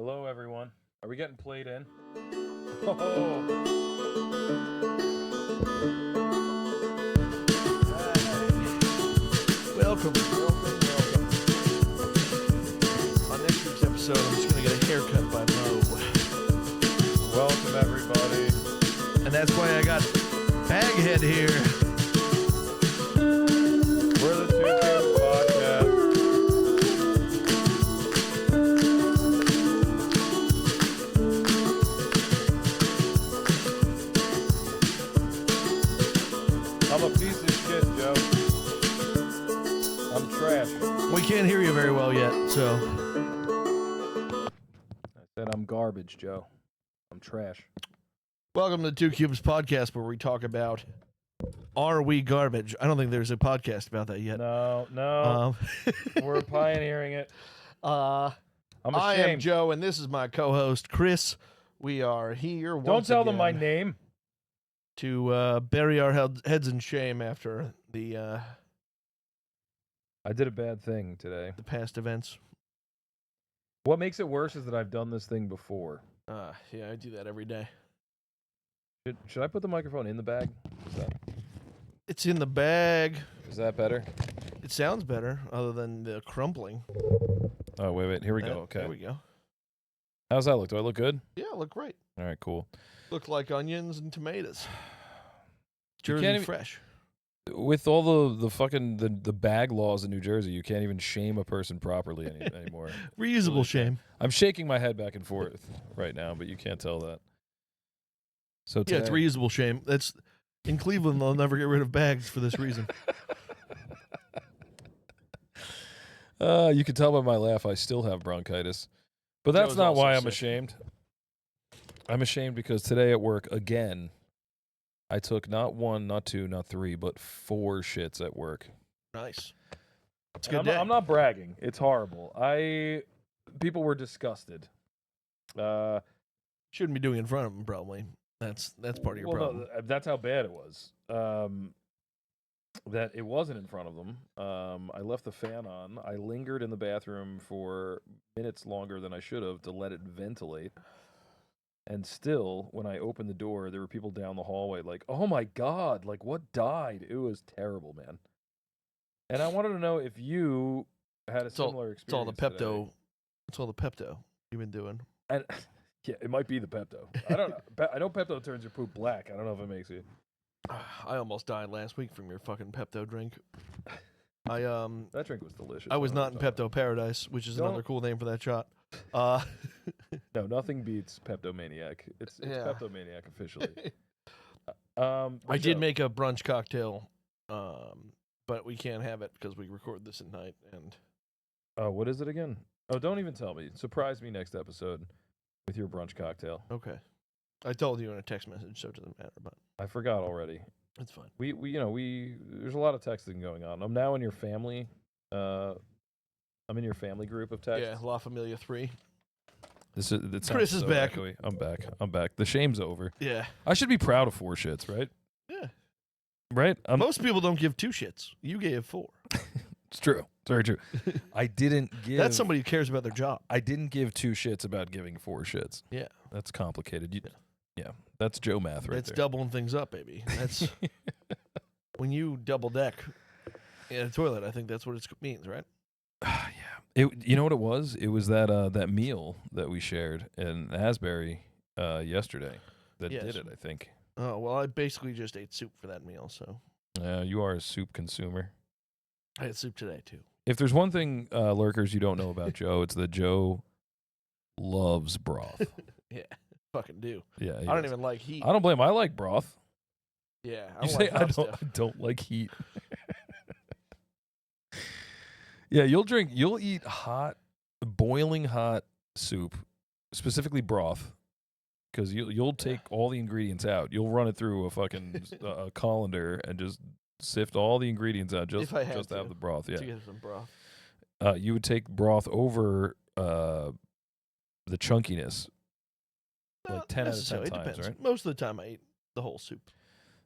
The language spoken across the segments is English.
Hello, everyone. Are we getting played in? Oh. Welcome. On next week's episode, I'm just going to get a haircut by Mo. Welcome, everybody. And that's why I got Baghead here. We're the Two Kings Podcast. I'm a piece of shit, Joe. I'm trash. We can't hear you very well yet, so. I said I'm garbage, Joe. I'm trash. Welcome to the Two Cubes Podcast, where we talk about Are We Garbage? I don't think there's a podcast about that yet. No. We're pioneering it. I'm I ashamed. am Joe, and this is my co-host, Chris. We are here once Don't tell them my again name. to bury our heads in shame after the I did a bad thing today. past events. What makes it worse is that I've done this thing before. Yeah, I do that every day. Should I put the microphone in the bag? It's in the bag. Is that better? It sounds better, other than the crumpling. Oh, wait. Here we go. Okay. There we go. How's that look? Do I look good? Yeah, look great. All right, cool. Look like onions and tomatoes. You Jersey can't even- fresh. With all the fucking the bag laws in New Jersey, you can't even shame a person properly anymore. Reusable Really shame. I'm shaking my head back and forth right now, but you can't tell that. So Yeah, today, it's reusable shame. That's in Cleveland. They'll never get rid of bags for this reason. you can tell by my laugh I still have bronchitis. But that's Joe's not also why I'm sick. ashamed. I'm ashamed because today at work, again, I took not one, not two, not three, but 4 shits at work. Nice. It's a And good day. I'm not bragging. It's horrible. People were disgusted. Shouldn't be doing it in front of them, probably. That's part of your Well, problem. no, that's how bad it was. That it wasn't in front of them. I left the fan on. I lingered in the bathroom for minutes longer than I should have to let it ventilate. And still, when I opened the door, there were people down the hallway like, oh my God, like what died? It was terrible, man. And I wanted to know if you had a similar experience. It's all the today. Pepto. It's all the Pepto you've been doing. And yeah, it might be the Pepto. I don't know. I know Pepto turns your poop black. I don't know if it makes you. I almost died last week from your fucking Pepto drink. That drink was delicious. I was don't know not in what you're talking Pepto Paradise, which is another Don't- cool name for that shot. about. No, nothing beats Peptomaniac. It's Yeah. Peptomaniac officially. But I did Joe, make a brunch cocktail, but we can't have it because we record this at night. And Oh, what is it again? Oh, don't even tell me. Surprise me next episode with your brunch cocktail. okay, I told you in a text message, so it doesn't matter. But I forgot already. it's fine. We there's a lot of texting going on. I'm now in your family. I'm in your family group of texts. Yeah, La Familia 3. Chris is back. I'm back. The shame's over. Yeah, I should be proud of 4 shits, right? yeah. Right? Most people don't give 2 shits. You gave 4. It's true. It's very true. I didn't give. That's somebody who cares about their job. I didn't give 2 shits about giving 4 shits. Yeah. That's complicated. Yeah. That's Joe math right That's there. doubling things up, baby. That's when you double deck in a toilet. I think that's what it means, right? Yeah. You know what it was? It was that meal that we shared in Asbury yesterday that Yes. did it, I think. Oh well, I basically just ate soup for that meal, so You are a soup consumer. I had soup today too. If there's one thing, lurkers, you don't know about Joe, it's that Joe loves broth. Yeah, fucking do. Yeah, I don't even like heat. I don't blame him. I like broth. Yeah, I You don't say like I hot don't. stuff. I don't like heat. Yeah, you'll eat hot, boiling hot soup, specifically broth, because you'll take all the ingredients out. You'll run it through a fucking a colander and just sift all the ingredients out just If I had just to have to. the broth. To Yeah, get some broth. you would take broth over the chunkiness, like Not 10 out of 10 necessarily, it times, depends. right? Most of the time, I eat the whole soup.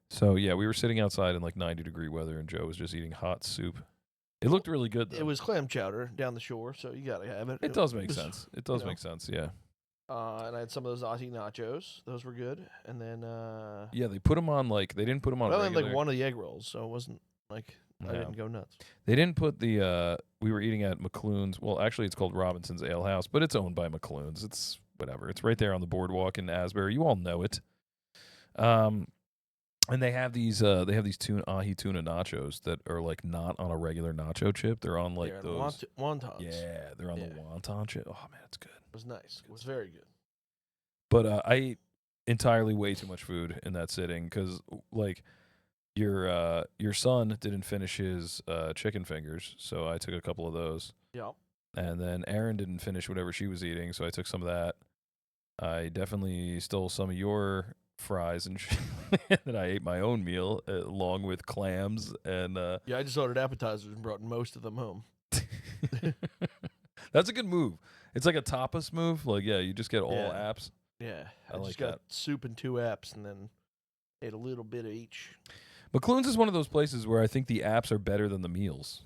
So yeah, we were sitting outside in like 90-degree weather, and Joe was just eating hot soup. It looked really good, though. It was clam chowder down the shore, so you gotta have it. It does make was, sense. It does know. make sense, yeah. And I had some of those Aussie nachos. Those were good. And then Yeah, they put them on like they didn't put them on I only had regular. like one of the egg rolls, so it wasn't like I Yeah. didn't go nuts. They didn't put the. We were eating at McClune's. Well, actually, it's called Robinson's Ale House, but it's owned by McClune's. It's whatever. It's right there on the boardwalk in Asbury. You all know it. And they have these ahi tuna nachos that are like not on a regular nacho chip. They're on like They're those. wontons. Yeah, they're on the Yeah. wonton chip. Oh man, it's good. It was nice. It was very good. But I ate entirely way too much food in that sitting because like your son didn't finish his chicken fingers, so I took a couple of those. Yeah. And then Erin didn't finish whatever she was eating, so I took some of that. I definitely stole some of your fries and shit. And then I ate my own meal along with clams and Yeah, I just ordered appetizers and brought most of them home. That's a good move. It's like a tapas move. Like, yeah, you just get all Yeah. apps. Yeah. I I like just got that. soup and 2 apps and then ate a little bit of each. McClune's is one of those places where I think the apps are better than the meals.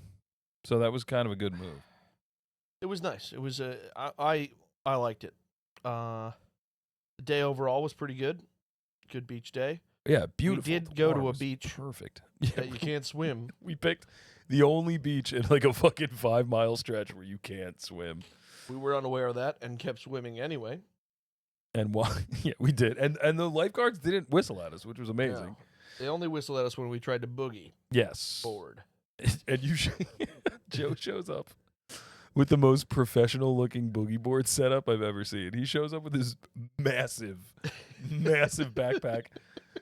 So that was kind of a good move. It was nice. It was I liked it. The day overall was pretty good. Good beach day. Yeah, beautiful. did The go to water a was beach Perfect. Yeah, that you can't swim. we picked the only beach in like a fucking 5-mile stretch where you can't swim. We were unaware of that and kept swimming anyway. And why? Yeah, we did. And the lifeguards didn't whistle at us, which was amazing. Yeah. They only whistled at us when we tried to boogie Yes. forward. And Joe shows up with the most professional looking boogie board setup I've ever seen. He shows up with his massive backpack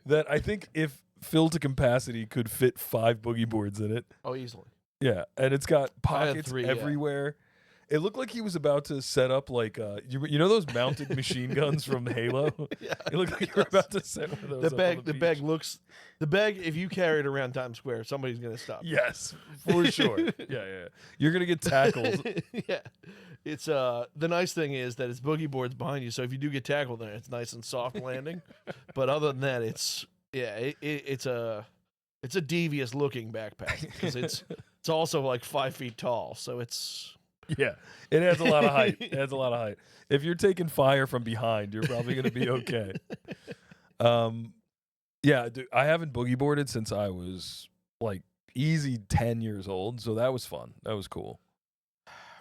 that I think if filled to capacity could fit 5 boogie boards in it. Oh, easily. Yeah, and it's got I had pockets 3, yeah. everywhere. It looked like he was about to set up like you know those mounted machine guns from Halo. Yeah, It looked like you were about to set one of those. the up on bag. the The bag beach. looks. The bag. If you carry it around Times Square, somebody's gonna stop. Yes, for sure. Yeah. You're gonna get tackled. Yeah, it's the nice thing is that it's boogie boards behind you, so if you do get tackled there, it's nice and soft landing. But other than that, it's it's a devious looking backpack because it's also like 5 feet tall, so it's Yeah, it adds a lot of height. It adds a lot of height. If you're taking fire from behind, you're probably gonna be okay. Yeah, dude, I haven't boogie boarded since I was like easy 10 years old, so that was fun. That was cool.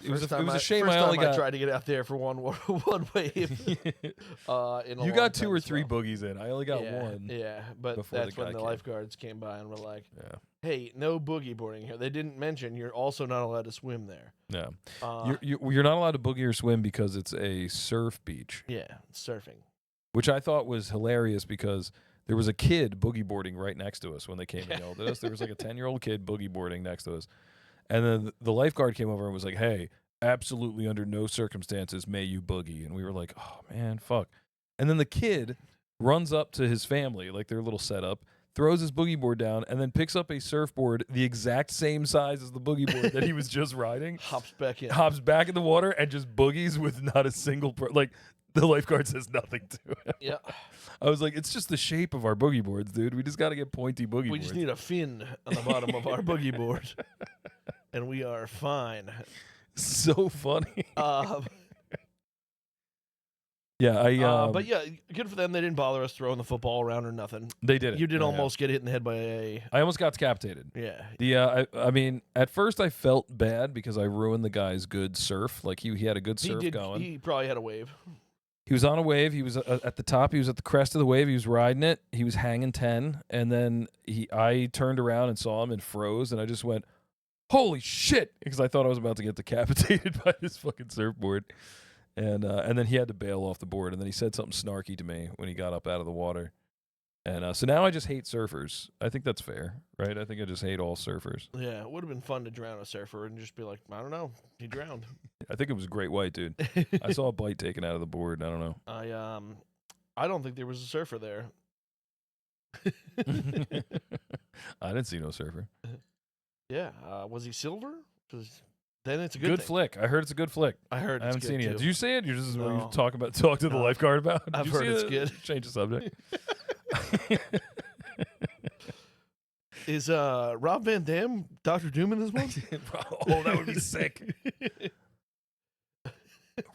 It was a shame I only got. tried to get out there for one wave. In a You long got 2 time or as 3 well. boogies in. I only got yeah, 1. Yeah, but before the that's when guy the came. lifeguards came by and were like, Yeah, "Hey, no boogie boarding here." They didn't mention you're also not allowed to swim there. yeah. Uh, You're not allowed to boogie or swim because it's a surf beach, yeah, surfing. which I thought was hilarious because there was a kid boogie boarding right next to us when they came and yelled at us. There was like a 10-year-old kid boogie boarding next to us, and then the lifeguard came over and was like, "Hey, absolutely under no circumstances may you boogie." And we were like, "Oh man, fuck!" And then the kid runs up to his family, like their little setup, throws his boogie board down, and then picks up a surfboard the exact same size as the boogie board that he was just riding. Hops back in. Hops back in the water and just boogies with not a single like the lifeguard says nothing to him. Yeah, I was like, it's just the shape of our boogie boards, dude. We just got to get pointy boogie we boards. just need a fin on the bottom of our boogie board, and we are fine. So funny. Uh, Yeah, but yeah, good for them. They didn't bother us throwing the football around or nothing. they did it. You did Yeah, almost get hit in the head by a I almost got decapitated. yeah. The I mean, at first I felt bad because I ruined the guy's good surf. Like he had a good surf going. He probably had a wave. He was on a wave. He was at the top. He was at the crest of the wave. He was riding it. He was hanging 10. And then I turned around and saw him and froze. And I just went, holy shit, because I thought I was about to get decapitated by this fucking surfboard. And then he had to bail off the board. And then he said something snarky to me when he got up out of the water. And so now I just hate surfers. I think that's fair, right? I think I just hate all surfers. Yeah, it would have been fun to drown a surfer and just be like, I don't know, he drowned. I think it was a great white, dude. I saw a bite taken out of the board. I don't know. I don't think there was a surfer there. I didn't see no surfer. Yeah, was he silver? 'Cause then it's a Good thing. flick. I heard it's a good flick. I heard I it's haven't good seen it yet. too. Did you see it? You're just what you No. talk to the No. lifeguard about. Did I've you heard see it's it? good. Change the subject. Is Rob Van Dam Dr. Doom in this one? Oh, that would be sick.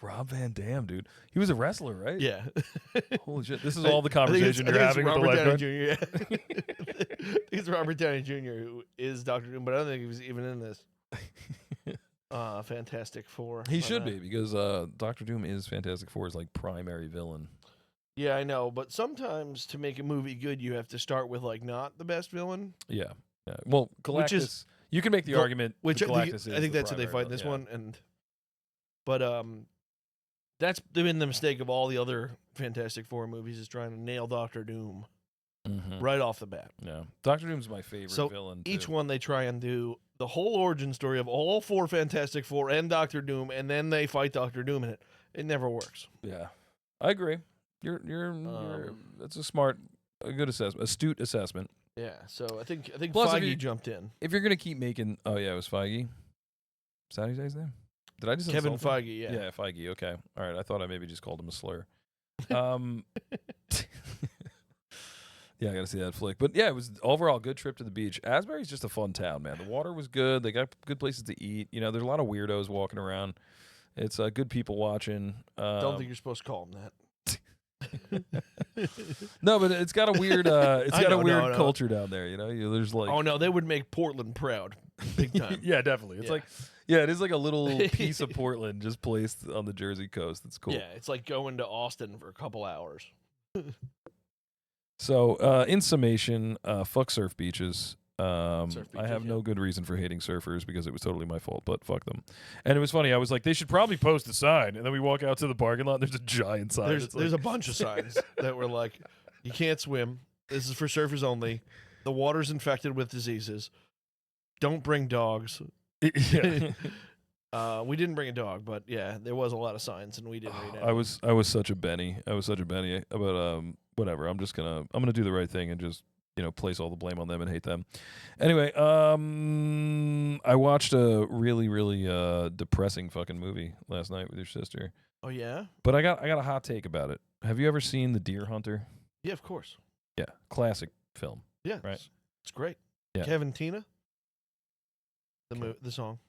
Rob Van Dam, dude. He was a wrestler, right? Yeah. Holy shit! This is all the conversation I you're think it's having with the Robert Downey lifeguard. Jr. Yeah. I think it's Robert Downey Jr. who is Doctor Doom, but I don't think he was even in this. Fantastic Four. He but, should be because Doctor Doom is Fantastic Four's like primary villain. Yeah, I know, but sometimes to make a movie good, you have to start with like not the best villain. Yeah, yeah. Well, Galactus. Which is- you can make the argument. Which that I think, Galactus is I think the that's what they primary fight in this villain, one, but that's been the mistake of all the other Fantastic Four movies is trying to nail Doctor Doom yeah. Mhm. right off the bat. Yeah, Doctor Doom's my favorite So villain. each too. one they try and do the whole origin story of all four Fantastic Four and Doctor Doom, and then they fight Doctor Doom in it. It never works. Yeah, I agree. You're that's a good assessment, astute assessment. Yeah, so I think Plus, if Feige you- jumped in. If you're gonna keep making, oh yeah, it was Feige. Is that how you say his name? Did I just Kevin insult him? Feige, yeah. Yeah, Feige. Okay, all right. I thought I maybe just called him a slur. Yeah, I got to see that flick. But yeah, it was overall a good trip to the beach. Asbury's just a fun town, man. The water was good. They got good places to eat. You know, there's a lot of weirdos walking around. It's good people watching. Don't think you're supposed to call him that. No, but it's got a weird. It's I got know, a weird no. culture down there. You know, there's like. Oh no, they would make Portland proud, big time. Yeah, definitely. It's Yeah. like, yeah, it is like a little piece of Portland just placed on the Jersey coast. It's cool. Yeah, it's like going to Austin for a couple hours. So, in summation, fuck surf beaches. Surf I beaches, have yeah. no good reason for hating surfers because it was totally my fault, but fuck them. And it was funny. I was like, they should probably post a sign. And then we walk out to the parking lot and there's a giant sign. There's It's a like, bunch of signs that were like, you can't swim. This is for surfers only. The water's infected with diseases. Don't bring dogs. yeah. We didn't bring a dog, but yeah, there was a lot of signs, and we didn't read I was such a Benny. I was such a Benny. But whatever. I'm gonna do the right thing and just place all the blame on them and hate them. Anyway, I watched a really really depressing fucking movie last night with your sister. Oh yeah, But I got a hot take about it. Have you ever seen The Deer Hunter? yeah, of course. Yeah, classic film. Yeah, Right. It's great. Yeah. Kevin Tina. The song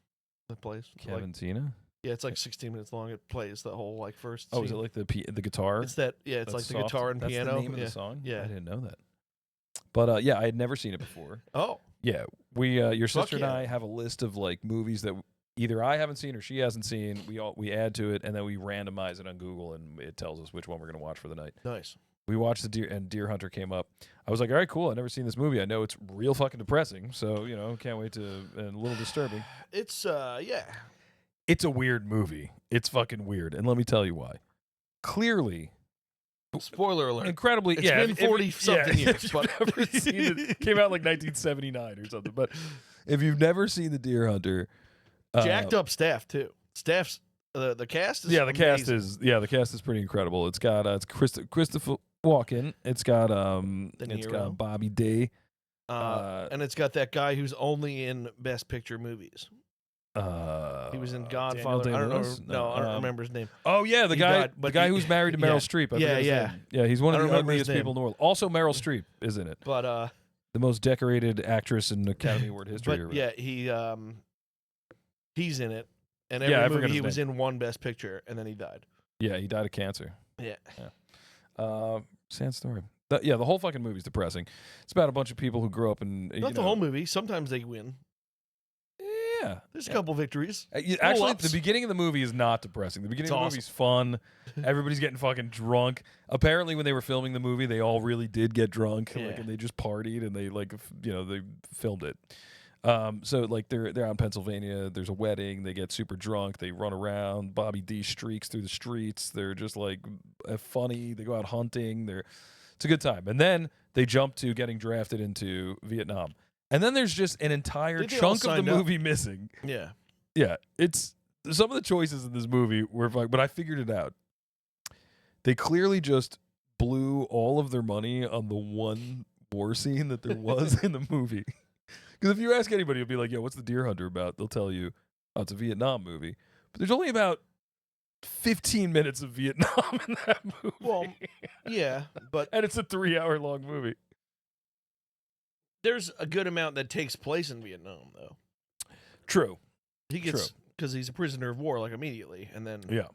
that plays. Kevin Tina. Yeah, it's like 16 minutes long. It plays the whole like first. Oh, is it scene. like the guitar? It's that. Yeah, it's That's like the soft? guitar and That's piano. the name of yeah. the song. Yeah. I didn't know that. But yeah, I had never seen it before. Oh, Yeah, we your Fuck sister and yeah. I have a list of like movies that either I haven't seen or she hasn't seen. We add to it and then we randomize it on Google and it tells us which one we're gonna watch for the night. nice. We watched Deer Hunter came up. I was like, all right, cool. I've never seen this movie. I know it's real fucking depressing. So can't wait to and a little disturbing. It's yeah. It's a weird movie. It's fucking weird, and let me tell you why. Clearly, Spoiler alert. incredibly, It's yeah. been 40-something years, if but- you've never seen it, came out like 1979 or something. But if you've never seen The Deer Hunter, Jacked up staff too. Staff's the cast is the cast amazing. is the cast is pretty incredible. It's got it's Christopher Walken. It's got it's Niro. got Bobby Day. And it's got that guy who's only in Best Picture movies. He was in Godfather. I don't know. Day-Lewis? No, I don't remember his name. Oh yeah, the He guy, died, the but guy he- who's married to yeah. Meryl Streep. I Yeah, forget his yeah. name. Yeah, he's one I of don't the remember his ugliest people in the world. Also, Meryl Streep is in it, But the most decorated actress in Academy Award history. or but whatever. yeah, he's in it. And Yeah, I every forgot movie his he was name. in one Best Picture, and then he died. Yeah, he died of cancer. Yeah. Sad story. The whole fucking movie's depressing. It's about a bunch of people who grew up in Not the whole movie. Sometimes they win. Yeah. There's a couple victories. Actually, ups. the beginning of the movie is not depressing. The beginning It's of the awesome. movie's fun. Everybody's getting fucking drunk. Apparently, when they were filming the movie, they all really did get drunk, Yeah. and they just partied and they they filmed it. So like they're out in Pennsylvania. There's a wedding. They get super drunk. They run around. Bobby D streaks through the streets. They're just like funny. They go out hunting. It's a good time. And then they jump to getting drafted into Vietnam. And then there's just an entire Think they all chunk of the signed up. movie missing. Yeah. Yeah, it's some of the choices in this movie were like, but I figured it out. They clearly just blew all of their money on the one war scene that there was in the movie. Because if you ask anybody, you'll be like, "Yo, what's The Deer Hunter about?" They'll tell you, "Oh, it's a Vietnam movie." But there's only about 15 minutes of Vietnam in that movie. Well, yeah, but and it's a 3-hour-long movie. there's a good amount that takes place in Vietnam, though. True. He gets because he's a prisoner of war, like immediately, and then Yeah.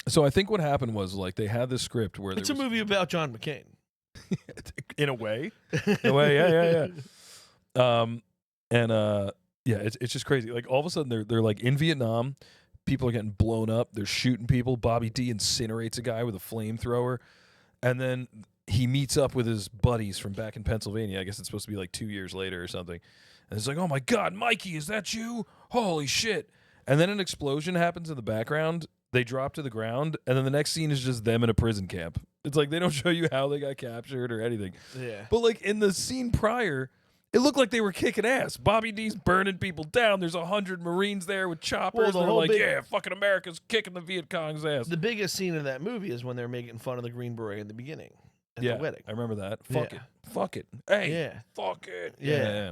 So I think what happened was like they had this script where It's there a was, movie about John McCain. in a way, yeah. Yeah, it's just crazy. Like all of a sudden they're like in Vietnam, people are getting blown up, they're shooting people. Bobby D incinerates a guy with a flamethrower, and then he meets up with his buddies from back in Pennsylvania. I guess it's supposed to be like 2 years later or something. And it's like, oh my God, Mikey, is that you? Holy shit. And then an explosion happens in the background. They drop to the ground, and then the next scene is just them in a prison camp. It's like they don't show you how they got captured or anything. Yeah. But like in the scene prior, it looked like they were kicking ass. Bobby D's burning people down. There's 100 Marines there with choppers. the They're whole like, big- yeah, fucking America's kicking the Viet Cong's ass. The biggest scene in that movie is when they're making fun of the Green Beret in the beginning at Yeah, the wedding. I remember that. Fuck Yeah. it. Fuck it. Hey, Yeah. fuck it. Yeah.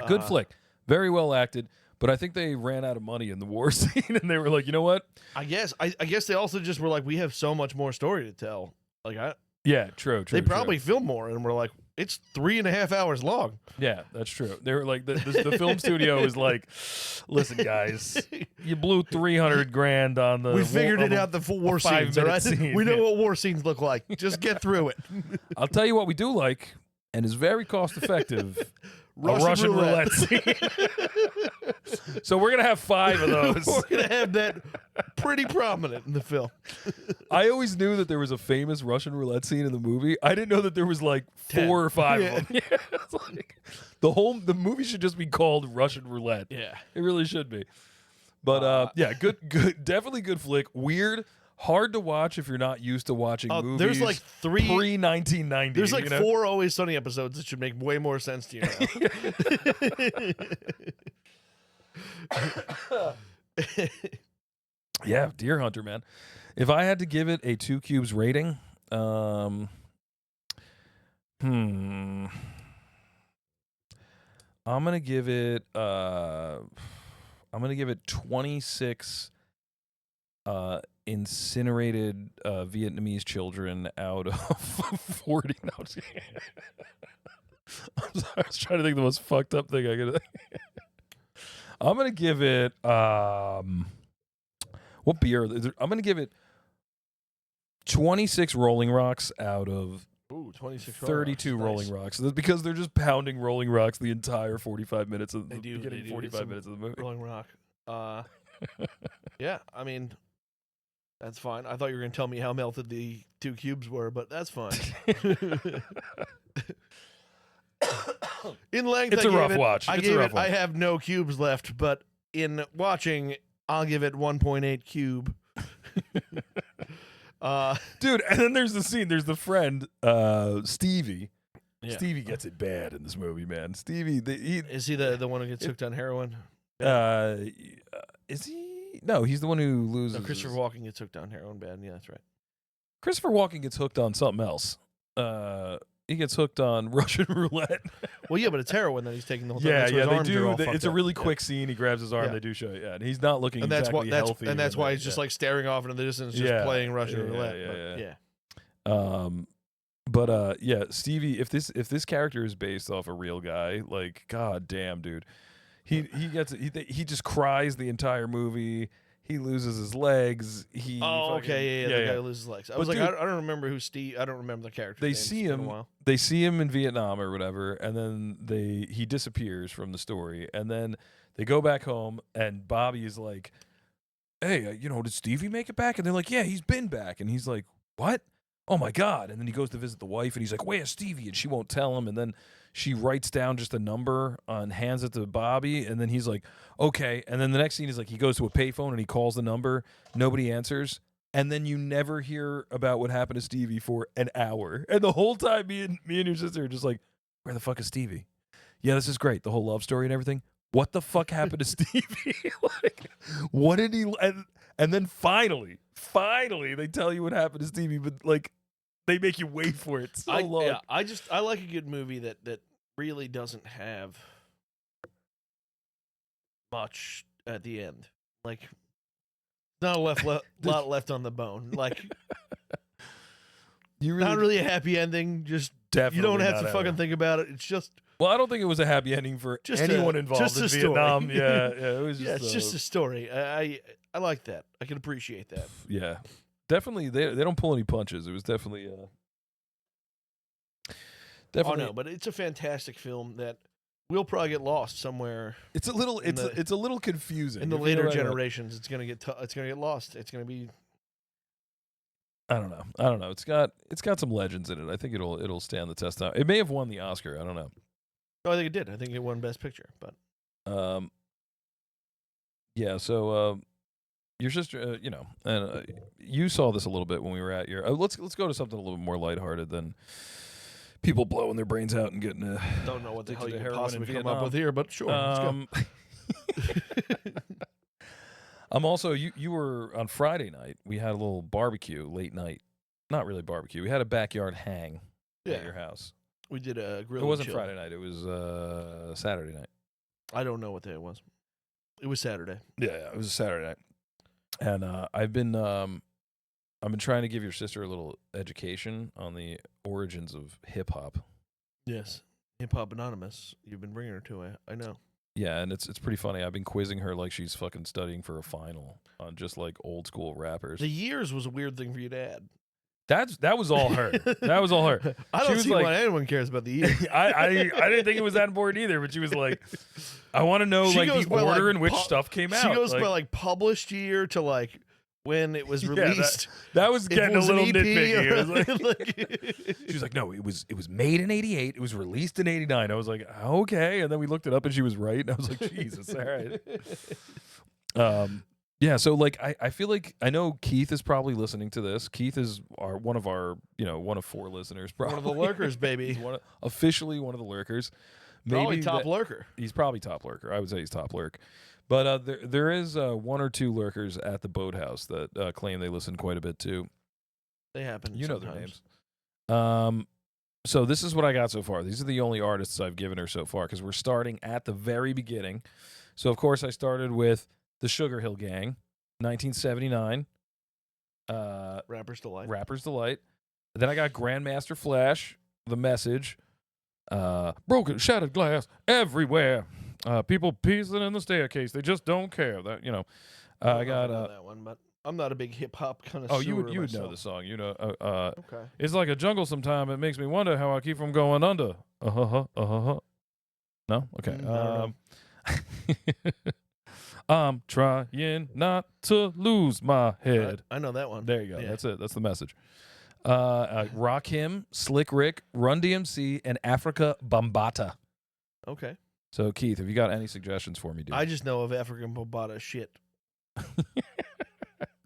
Good Uh, flick. Very well acted. But I think they ran out of money in the war scene, and they were like, you know what? I guess they also just were like, we have so much more story to tell. Like Yeah, true. they probably filmed more and were like, it's 3.5 hours long. Yeah, that's true. They were like, the film studio was like, listen, guys, you blew 300 grand on the. We figured war, it out, the full war scenes, all 5-minute right? scene, We know yeah. what war scenes look like. Just get through it. I'll tell you what we do like, and is very cost effective. Russian roulette. scene. So we're gonna have 5 of those. We're going to have that pretty prominent in the film. I always knew that there was a famous Russian roulette scene in the movie. I didn't know that there was like 10. 4 or 5 Yeah. of them. Yeah, it's like, the movie should just be called Russian Roulette. Yeah. It really should be. But yeah, good, definitely good flick. Weird, hard to watch if you're not used to watching movies. There's like pre 1990. There's like 4 Always Sunny episodes that should make way more sense to you now. Yeah, Deer Hunter, man. If I had to give it a 2 cubes rating, I'm gonna give it 26 incinerated Vietnamese children out of 40. No, I'm just kidding. I'm sorry, I was trying to think of the most fucked up thing I could. I'm gonna give it what beer? I'm gonna give it 26 Rolling Rocks out of Ooh, 26 32 Rolling Rocks. That's because they're just pounding Rolling Rocks the entire 45 minutes of the beginning 45 minutes of the movie. Rolling Rock. Yeah, I mean, that's fine. I thought you were going to tell me how melted the 2 cubes were, but that's fine. In length, It's I a gave rough it- watch. I It's a gave rough it. watch. I have no cubes left, but in watching, I'll give it 1.8 cube. Dude, and then there's the scene. There's the friend, Stevie. Yeah. Stevie gets it bad in this movie, man. Stevie, Is he the one who gets hooked on heroin? is he? No, he's the one who loses. No, Christopher Walken gets hooked on heroin bad. Yeah, that's right. Christopher Walken gets hooked on something else. He gets hooked on Russian roulette. Well, yeah, but it's heroin that he's taking the whole time. Yeah, That's why yeah, his they arms are do. all It's fucked a up. really Yeah. quick scene. He grabs his arm. Yeah. They do show it. Yeah, and he's not looking And that's exactly why healthy. and that's in why it, he's just yeah. like staring off into the distance, just Yeah. playing Russian Yeah, roulette. yeah, But, But yeah, Stevie. If this character is based off a real guy, like god damn, dude, he gets he just cries the entire movie. He loses his legs. He Oh, fucking- okay, yeah, the guy who loses legs. I But was like, dude- I don't remember who Steve. I don't remember the character. They names. see It's been a him. while. They see him in Vietnam or whatever, and then he disappears from the story, and then they go back home, and Bobby is like, "Hey, did Stevie make it back?" And they're like, "Yeah, he's been back," and he's like, "What? Oh my god!" And then he goes to visit the wife, and he's like, "Where's Stevie?" And she won't tell him, and then she writes down just a number and hands it to Bobby, and then he's like, "Okay." And then the next scene is like he goes to a payphone and he calls the number, nobody answers. And then you never hear about what happened to Stevie for an hour. And the whole time, me and your sister are just like, where the fuck is Stevie? Yeah, this is great. The whole love story and everything. What the fuck happened to Stevie? Like, what did he... And then finally, they tell you what happened to Stevie, but like, they make you wait for it so long. Yeah, I like a good movie that really doesn't have much at the end. Like, not a lot left on the bone. Like, You really, not really a happy ending. Just definitely you don't have not to ever. fucking think about it. It's just Well, I don't think it was a happy ending for Just anyone a- involved just in a story. Vietnam. Yeah, it was just. Yeah, it's just a story. I like that. I can appreciate that. Yeah, definitely. They don't pull any punches. It was definitely. Oh Definitely. no, but it's a fantastic film that will probably get lost somewhere It's a little. in It's a little confusing in the if you know later what I mean. generations. It's gonna get lost. It's gonna be. I don't know. It's got some legends in it. I think it'll stand the test out. It may have won the Oscar. I don't know. No, I think it did. I think it won Best Picture. But Yeah. So your sister, and you saw this a little bit when we were at your. Let's go to something a little bit more lighthearted than people blowing their brains out and getting. don't know what the hell Addicted you to could heroin in possibly come Vietnam. up with here. But sure, let's go. I'm also you were on Friday night. We had a little barbecue late night. Not really barbecue. We had a backyard hang Yeah, at your house. we did a grill. It wasn't chill. Friday night. It was Saturday night. I don't know what day it was. It was Saturday. Yeah, it was a Saturday night. And I've been trying to give your sister a little education on the origins of hip hop. Yes, Hip Hop Anonymous. You've been bringing her to. I know. Yeah, and it's pretty funny. I've been quizzing her like she's fucking studying for a final on just like old school rappers. The years was a weird thing for you to add. That was all her. That was all her. I She don't was see like- why anyone cares about the years. I didn't think it was that important either, but she was like, I want to know She like goes the by, like, order in which pu- stuff came out. She goes like, by like published year to like when it was Yeah, that- released. that was If getting it was a little an EP nitpicky. It or- was like, like- she was like, no, it was made in '88. It was released in '89. I was like, okay, and then we looked it up and she was right. And I was like, Jesus, all right. Yeah, so like I feel like I know Keith is probably listening to this. Keith is one of our one of 4 listeners, probably One of the lurkers, baby. He's officially one of the lurkers. Probably Maybe top lurker. he's probably top lurker. I would say he's top lurk. But there is 1 or 2 lurkers at the Boathouse that claim they listen quite a bit too. They happen. You know their sometimes. names. So this is what I got so far. These are the only artists I've given her so far because we're starting at the very beginning. So of course I started with the Sugar Hill Gang, 1979. Rapper's Delight. Rapper's Delight. Then I got Grandmaster Flash, The Message, broken, shattered glass everywhere. People piecing in the staircase. They just don't care. That I I don't know if got know that one, but I'm not a big hip hop kind of. oh, you would know the song. Okay. It's like a jungle sometime. It makes me wonder how I keep from going under. No? Okay. I don't I'm trying not to lose my head. I know that one. There you go. Yeah. That's it. That's the message. Rakim, Slick Rick, Run DMC, and Africa Bambata. Okay. So, Keith, have you got any suggestions for me, dude? I just know of African Bambaataa shit.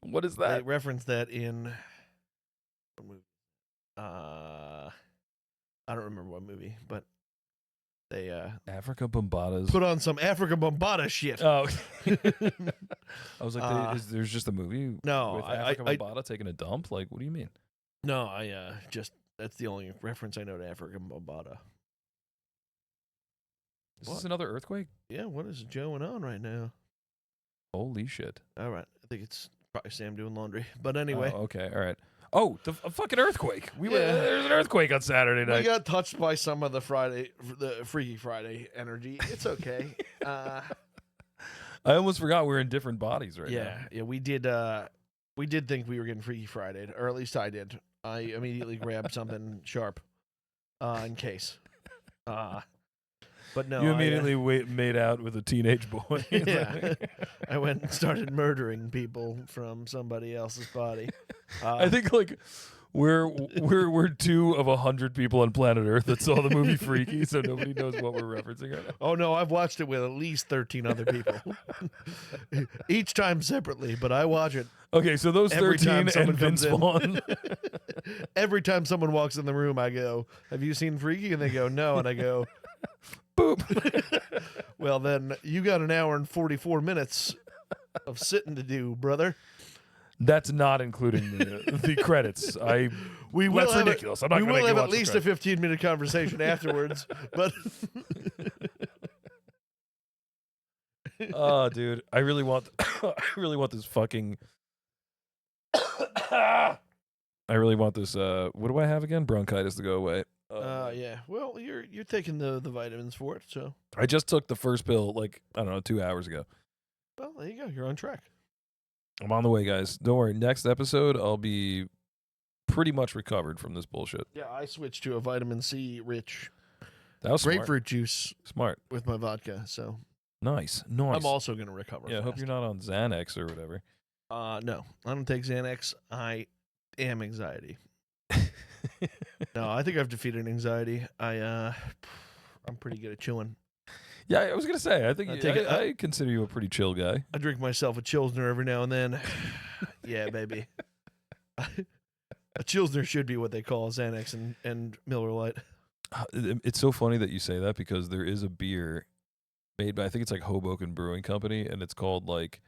What is They that? reference that in what movie? I don't remember what movie, but they Africa Bambatas. put on some African Bambaataa shit. Oh. I was like, Uh, there's just a movie no, with I Africa Bambaataa taking a dump? Like, what do you mean? no, I just that's the only reference I know to African Bambaataa. Is What? this another earthquake? Yeah, what is going on right now? Holy shit. All right, I think it's probably Sam doing laundry. But anyway, Oh, okay, all right. Oh, a fucking earthquake. Yeah. There's an earthquake on Saturday we night. got touched by some of the Freaky Friday energy. It's okay. I almost forgot we're in different bodies right now. Yeah, we did think we were getting Freaky Friday, or at least I did. I immediately grabbed something sharp, in case. But no, You immediately made out with a teenage boy. yeah, I went and started murdering people from somebody else's body. I think like we're 2 of 100 people on planet Earth that saw the movie Freaky, so nobody knows what we're referencing right now. Oh no, I've watched it with at least 13 other people, each time separately. But I watch it Okay, so those every 13 time and someone Vince comes in. Vaughn. Every time someone walks in the room, I go, "Have you seen Freaky?" And they go, "No," and I go, Boop. "Well, then you got an hour and 44 minutes of sitting to do, brother." That's not including the credits. We will That's have ridiculous. I'm not we gonna will make you have at watch the least a credits. 15-minute conversation afterwards, but Oh, dude, I really want this fucking. I really want this. What do I have again? Bronchitis to go away. man. Yeah. Well, you're taking the vitamins for it, so I just took the first pill like I don't know 2 hours ago. well, there you go. You're on track. I'm on the way, guys. Don't worry. Next episode, I'll be pretty much recovered from this bullshit. Yeah, I switched to a vitamin C rich That was grapefruit juice smart. with my vodka, so Nice. I'm also gonna recover. Yeah, I hope fast. you're not on Xanax or whatever. No, I don't take Xanax. I am anxiety. No, I think I've defeated anxiety. I'm pretty good at chilling. Yeah, I was gonna say. I think I I consider you a pretty chill guy. I drink myself a Chilsner every now and then. Yeah, baby. A Chilsner should be what they call Xanax and Miller Lite. It's so funny that you say that because there is a beer made by I think it's like Hoboken Brewing Company, and it's called like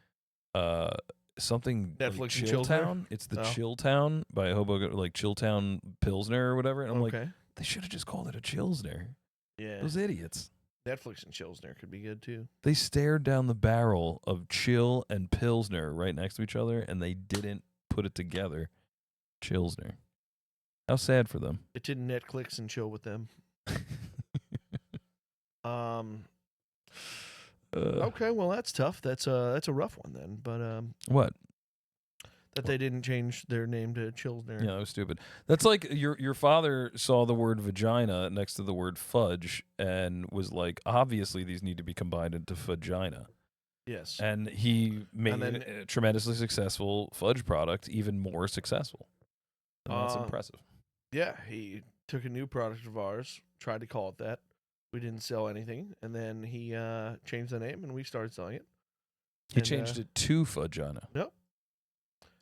something Netflix like and Chilltown. It's the Oh. Chilltown by Hoboken, like Chilltown Pilsner or whatever. And I'm like, Okay. they should have just called it a Chilsner. Yeah. Those idiots. Netflix and Chilsner could be good too. They stared down the barrel of Chill and Pilsner right next to each other, and they didn't put it together. Chilsner. How sad for them. It didn't Netflix and chill with them. Okay, well that's tough. That's a rough one then. But What? that they didn't change their name to Chilsner. Yeah, that was stupid. That's like your father saw the word vagina next to the word fudge and was like, obviously these need to be combined into vagina. Yes. And he made And then- a tremendously successful fudge product even more successful. And that's Uh, impressive. Yeah, he took a new product of ours, tried to call it that. We didn't sell anything, and then he changed the name, and we started selling it. He and, changed it to vagina. Yep.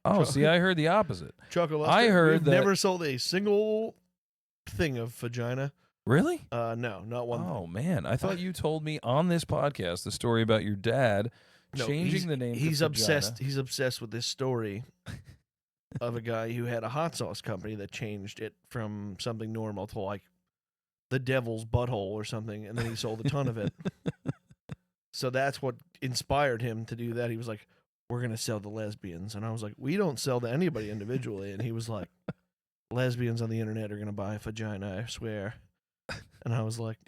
Oh, Cho- see, I heard the opposite. Chocolate. I heard We've that- never sold a single thing of vagina. Really? No, not one. Oh, man. I thought you told me on this podcast the story about your dad No, changing the name to He's vagina. obsessed. He's obsessed with this story of a guy who had a hot sauce company that changed it from something normal to like the devil's butthole or something, and then he sold a ton of it. So that's what inspired him to do that. He was like, "We're gonna sell to lesbians," and I was like, "We don't sell to anybody individually." And he was like, "Lesbians on the internet are gonna buy a vagina, I swear." And I was like,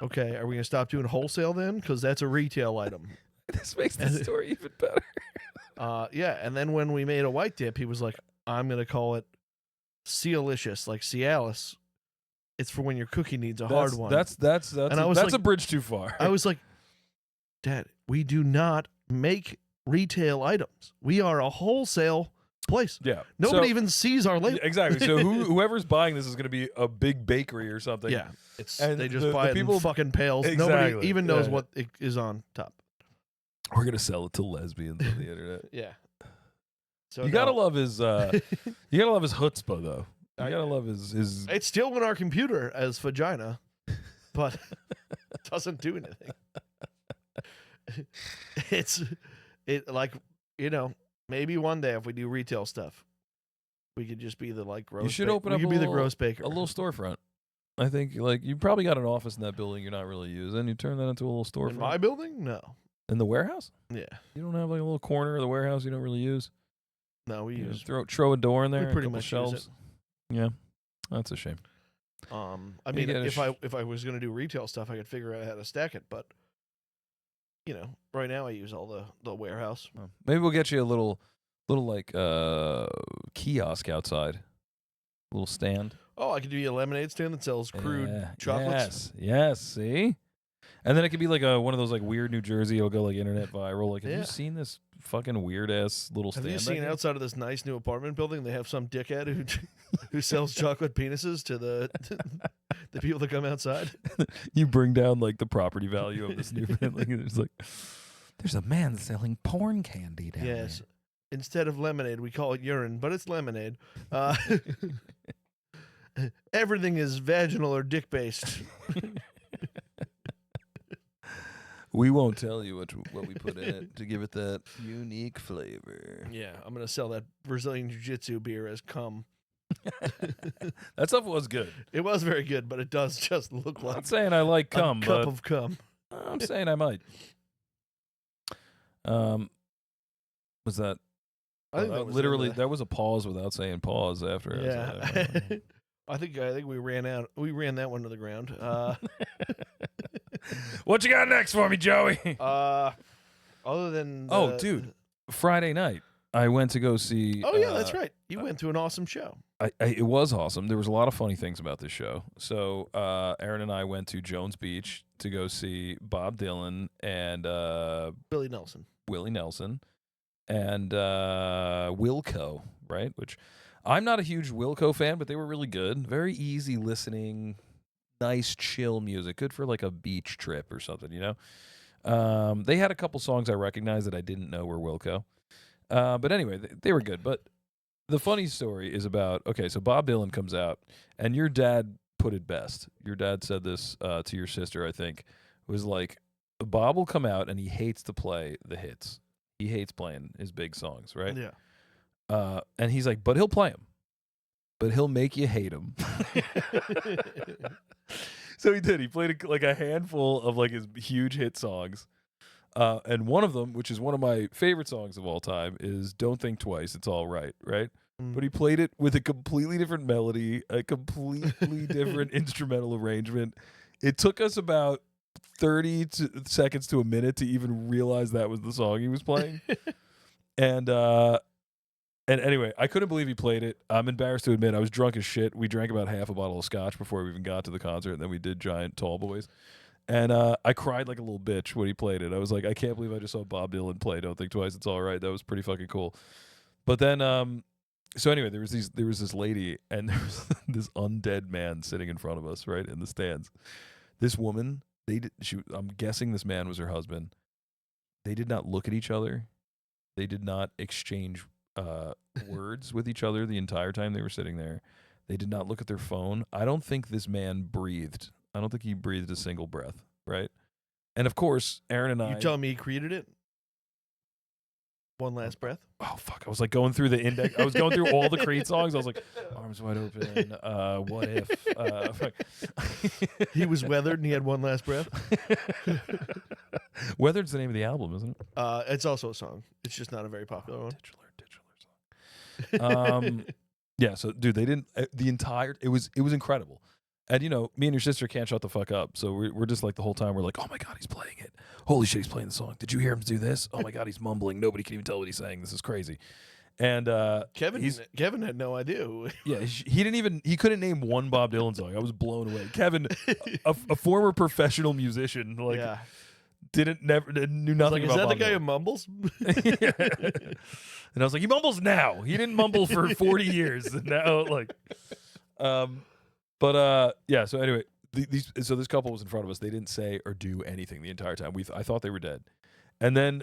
"Okay, are we gonna stop doing wholesale then? Because that's a retail item." This makes the And- story even better. Yeah, and then when we made a white dip, he was like, "I'm gonna call it Cialicious, like Cialis. It's for when your cookie needs a hard one." That's And I was that's like- a bridge too far. I was like, "Dad, we do not make retail items. We are a wholesale place. yeah. Nobody So- even sees our label." Yeah, exactly. So whoever's buying this is going to be a big bakery or something. Yeah, it's And they just the buy it people- in fucking pails. Exactly, Nobody even knows yeah. what it is on top. We're going to sell it to lesbians on the internet. Yeah. So You gotta no. love his. You gotta love his chutzpah, though. You I- gotta love his. It's still in our computer as vagina, but it doesn't do anything. It like, maybe one day if we do retail stuff, we could just be the like gross. should open we up could a be the little- gross baker. A little storefront. I think like you probably got an office in that building you're not really using. You turn that into a little storefront. in my building? No. In the warehouse? Yeah. You don't have like a little corner of the warehouse you don't really use. No, we You use. throw a door in there. We and pretty a couple much use shelves. Yeah, that's a shame. I You mean, get a if I was gonna do retail stuff, I could figure out how to stack it. But right now I use all the warehouse. Oh, maybe we'll get you a little like kiosk outside, little stand. Oh, I could do you a lemonade stand that sells crude Yeah, chocolates. Yes. See, and then it could be like one of those like weird New Jersey. It'll go like internet viral. Like, have Yeah. you seen this fucking weird ass little Have stand? you back seen here? outside of this nice new apartment building? They have some dickhead who sells chocolate penises to the people that come outside. You bring down like the property value of this new building. And it's like, there's a man selling porn candy down Yes. Instead of lemonade, we call it urine, but it's lemonade. Everything is vaginal or dick based. We won't tell you what we put in it to give it that unique flavor. Yeah, I'm gonna sell that Brazilian Jiu Jitsu beer as cum. That stuff was good. It was very good, but it does just look I'm like not saying I like cum, a cup but of cum. I'm saying I might. Was that I think that was literally in that was a pause without saying pause after? I said yeah. that. I think we ran out. We ran that one to the ground. What you got next for me, Joey? Other than Oh, dude. Friday night, I went to go see. Oh yeah, that's right. You went to an awesome show. It was awesome. There was a lot of funny things about this show. So Aaron and I went to Jones Beach to go see Bob Dylan and Billy Nelson. Willie Nelson and Wilco, right? Which I'm not a huge Wilco fan, but they were really good. Very easy listening, nice chill music. Good for like a beach trip or something, you know? They had a couple songs I recognized that I didn't know were Wilco. But anyway, they were good. But the funny story is about, okay, so Bob Dylan comes out, and your dad put it best. Your dad said this to your sister, I think, was like, Bob will come out and he hates to play the hits. He hates playing his big songs, right? Yeah. And he's like, but he'll play them. But he'll make you hate him. So he did. He played like a handful of like his huge hit songs. And one of them, which is one of my favorite songs of all time, is Don't Think Twice, It's All Right, right? But he played it with a completely different melody, a completely different instrumental arrangement. It took us about 30 seconds to a minute to even realize that was the song he was playing. And anyway, I couldn't believe he played it. I'm embarrassed to admit I was drunk as shit. We drank about half a bottle of scotch before we even got to the concert, and then we did Giant Tall Boys. And I cried like a little bitch when he played it. I was like, I can't believe I just saw Bob Dylan play Don't Think Twice, It's All Right. That was pretty fucking cool. But then, so anyway, there was this lady, and there was this undead man sitting in front of us, right, in the stands. This woman, I'm guessing this man was her husband. They did not look at each other. They did not exchange words with each other the entire time they were sitting there. They did not look at their phone. I don't think this man breathed. I don't think he breathed a single breath, right? And of course, Aaron and I... You telling me he created it? One last breath? Oh, fuck. I was like going through the index. I was going through all the Creed songs. I was like, Arms Wide Open, What If? He was weathered and he had one last breath? Weathered's the name of the album, isn't it? It's also a song. It's just not a very popular one. Titular song. Yeah, so, dude, they didn't... the entire... It was incredible. And, you know, me and your sister can't shut the fuck up. So we're just like the whole time, we're like, oh my God, he's playing it. Holy shit, he's playing the song. Did you hear him do this? Oh my God, he's mumbling. Nobody can even tell what he's saying. This is crazy. And Kevin had no idea. Yeah, he couldn't name one Bob Dylan song. I was blown away. Kevin, a former professional musician, like, yeah. knew nothing like, about is that Bob the guy Dylan. who mumbles? And I was like, he mumbles now. He didn't mumble for 40 years. And now, like, yeah. So anyway, so this couple was in front of us. They didn't say or do anything the entire time. I thought they were dead, and then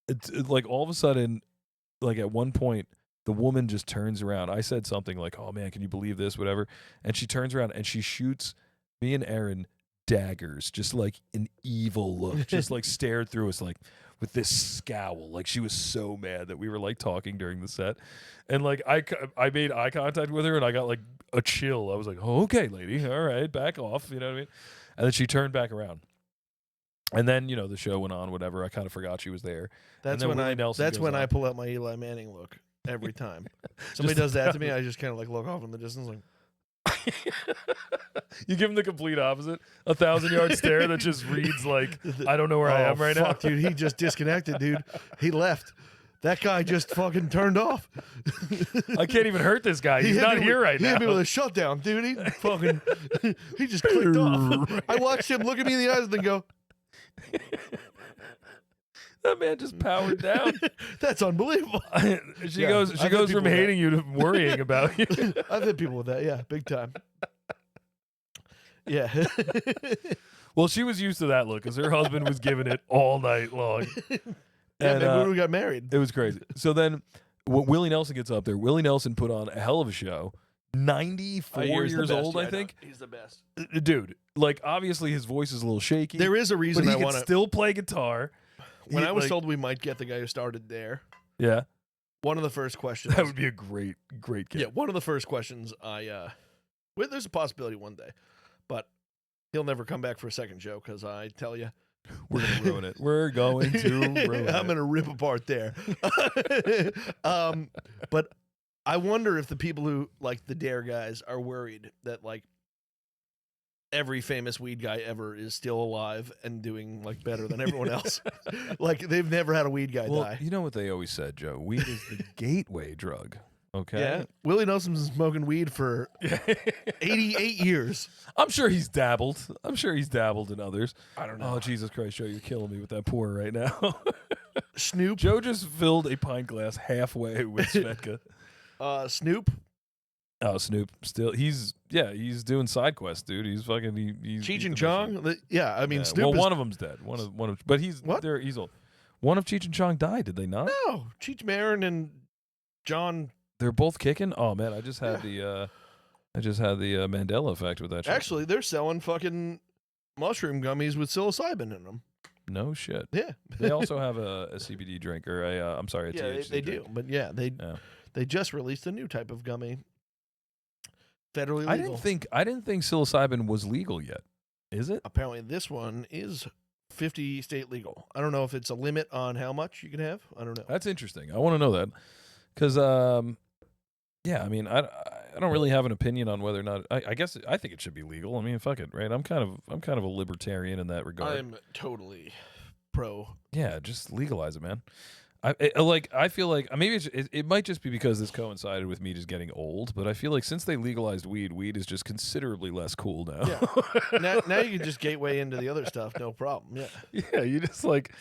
it's like all of a sudden, like at one point, the woman just turns around. I said something like, "Oh man, can you believe this?" Whatever, and she turns around and she shoots me and Aaron daggers, just like an evil look, just like stared through us like with this scowl. Like she was so mad that we were like talking during the set, and like I made eye contact with her and I got like a chill. I was like, oh, okay, lady, all right, back off, you know what I mean? And then she turned back around, and then you know the show went on. Whatever, I kind of forgot she was there. That's when I pull out my Eli Manning look every time. Somebody does that to me, I just kind of like look off in the distance like. You give him the complete opposite, 1,000-yard stare that just reads like, I don't know where I am right now. Dude, he just disconnected, dude. He left. That guy just fucking turned off. I can't even hurt this guy. He's not here right now. He hit me with a shutdown, dude. He just clicked off. I watched him look at me in the eyes and then go, that man just powered down. That's unbelievable. She goes from hating you to worrying about you. I've hit people with that, yeah, big time. Yeah. Well, she was used to that look because her husband was giving it all night long. Yeah, and when we got married. It was crazy. So then when Willie Nelson gets up there, Willie Nelson put on a hell of a show. 94 years old, I think. He's the best. Dude, like obviously his voice is a little shaky. There is a reason but I he want can to still play guitar. When I was told we might get the guy who started there, yeah, one of the first questions that would be a great kid. Yeah, one of the first questions well, there's a possibility one day, but he'll never come back for a second show because I tell you, we're gonna ruin it. We're going to ruin it. I'm gonna rip apart there. But I wonder if the people who like the Dare guys are worried that like every famous weed guy ever is still alive and doing like better than everyone else. Like they've never had a weed guy Well, die. you know what they always said, Joe? Weed is the gateway drug. Okay. Yeah, Willie Nelson's been smoking weed for 88 years. I'm sure he's dabbled. I'm sure he's dabbled in others. I don't know. Oh, Jesus Christ, Joe, you're killing me with that pour right now. Snoop, Joe just filled a pint glass halfway with Svedka. Snoop, Oh, Snoop still he's doing side quests, dude. He's fucking he's Cheech and the Chong. Yeah, I mean Yeah, Snoop. well, is, one of them's dead. One of but he's What? he's old. One of Cheech and Chong died, did they not? No, Cheech Marin and John. They're both kicking? Oh man, I just had the Mandela effect with that shit. Actually, they're selling fucking mushroom gummies with psilocybin in them. No shit. Yeah, They also have a CBD drink or I'm sorry, a yeah, THC they drink. do. But yeah, they just released a new type of gummy, federally legal. I didn't think psilocybin was legal yet. Is it? Apparently, this one is 50 state legal. I don't know if it's a limit on how much you can have. I don't know. That's interesting. I want to know that because yeah, I mean, I don't really have an opinion on whether or not. I guess I think it should be legal. I mean, fuck it, right? I'm kind of a libertarian in that regard. I'm totally pro. Yeah, just legalize it, man. I feel like maybe it might just be because this coincided with me just getting old, but I feel like since they legalized weed is just considerably less cool now. Yeah. now you can just gateway into the other stuff, no problem. Yeah. Yeah, you just like,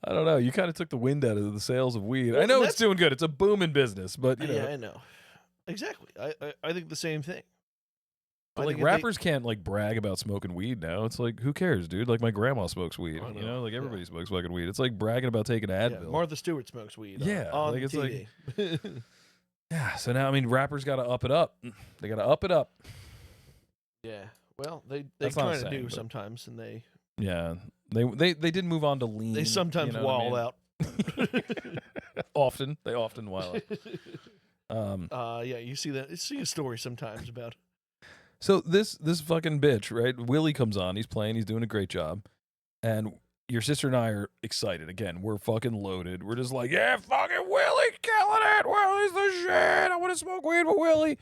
I don't know. You kind of took the wind out of the sales of weed. Well, I know that's- it's doing good. It's a booming business, but you know, Yeah, I know. Exactly. I think the same thing. but I like think if they- rappers can't like brag about smoking weed now. It's like, who cares, dude? Like my grandma smokes weed. I You know, know, like yeah. everybody smokes fucking weed. It's like bragging about taking yeah, Advil. Martha Stewart smokes weed. Yeah, on like, it's TV. Yeah. So now, I mean, rappers got to up it up. They got to up it up. Yeah. Well, they That's not a kind of saying, do but- sometimes, and they Yeah. They did move on to lean. sometimes you know what I wall mean? out. Often. They often wild out. Yeah, you see that. You see a story sometimes about. So this fucking bitch, right? Willie comes on. He's playing. He's doing a great job. And your sister and I are excited. Again, we're fucking loaded. We're just like, yeah, fucking Willie, killing it. Willie's the shit. I want to smoke weed with Willie.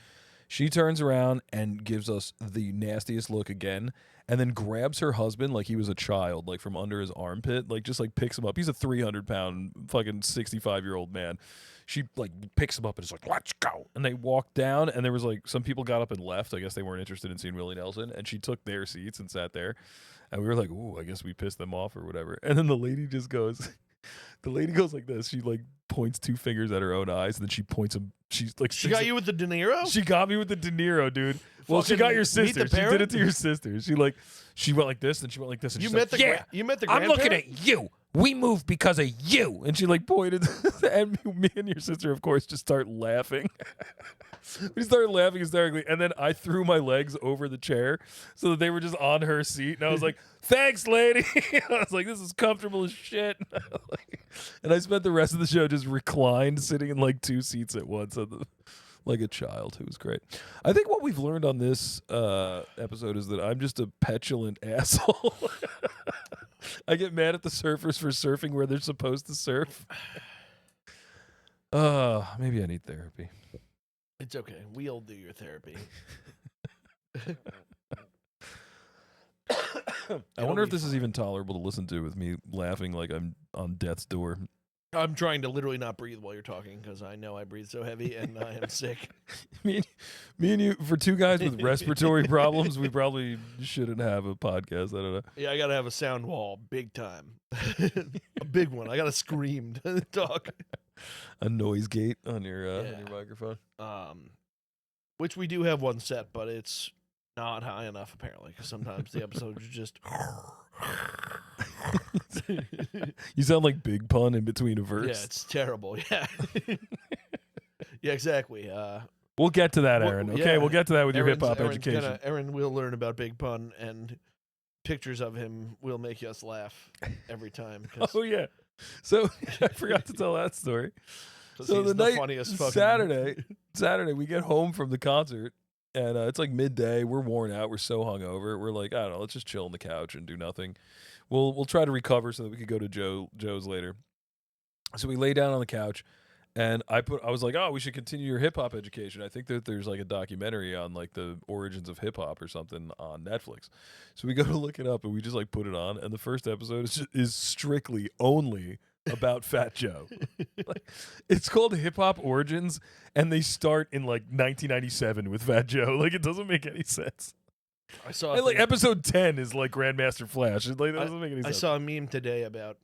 She turns around and gives us the nastiest look again, and then grabs her husband like he was a child, like from under his armpit, like just like picks him up. He's a 300-pound fucking 65-year-old man. She like picks him up and is like, let's go. And they walk down, and there was like some people got up and left. I guess they weren't interested in seeing Willie Nelson, and she took their seats and sat there. And we were like, ooh, I guess we pissed them off or whatever. And then the lady just goes, the lady goes like this. She like points two fingers at her own eyes, and then she points them. She's like, She got you with the De Niro. She got me with the De Niro, dude. Well, she Fucking got your Meet the sister. She did Parent? it to your sister. She went like this, and she went like this. And You she's met like, the yeah, you met the I'm looking grandparent? at you. We moved because of you. And she like pointed, and me and your sister, of course, just start laughing. We started laughing hysterically, and then I threw my legs over the chair so that they were just on her seat. And I was like, "Thanks, lady." I was like, "This is comfortable as shit." And I spent the rest of the show just reclined, sitting in like two seats at once, like a child. It was great. I think what we've learned on this episode is that I'm just a petulant asshole. I get mad at the surfers for surfing where they're supposed to surf. Maybe I need therapy. It's okay. We'll do your therapy. I wonder if this is even tolerable to listen to with me laughing like I'm on death's door. I'm trying to literally not breathe while you're talking because I know I breathe so heavy and I am sick. me and you, for two guys with respiratory problems, we probably shouldn't have a podcast. I don't know. Yeah, I gotta have a sound wall, big time, a big one. I gotta scream to talk. A noise gate on your Yeah. microphone. Which we do have one set, but it's not high enough apparently because sometimes the episodes are just. You sound like Big Pun in between a Yeah, verse. it's terrible. Yeah. Yeah, exactly. We'll get to that, Well, Aaron. Okay, yeah. we'll get to that with your hip hop Aaron's education. Aaron will learn about Big Pun, and pictures of him will make us laugh every time. 'cause- Oh yeah. So I forgot to tell that story. 'cause So he's the night funniest fucking Saturday, we get home from the concert, and it's like midday. We're worn out. We're so hungover. We're like, I don't know. Let's just chill on the couch and do nothing. We'll try to recover so that we could go to Joe's later. So we lay down on the couch, And I was like, oh, we should continue your hip hop education. I think that there's like a documentary on like the origins of hip hop or something on Netflix. So we go to look it up and we just like put it on. And the first episode is strictly only about Fat Joe. Like, it's called Hip Hop Origins, and they start in like 1997 with Fat Joe. Like, it doesn't make any sense. I saw And like episode 10 is like Grandmaster Flash. It like, that doesn't make any I sense. saw a meme today about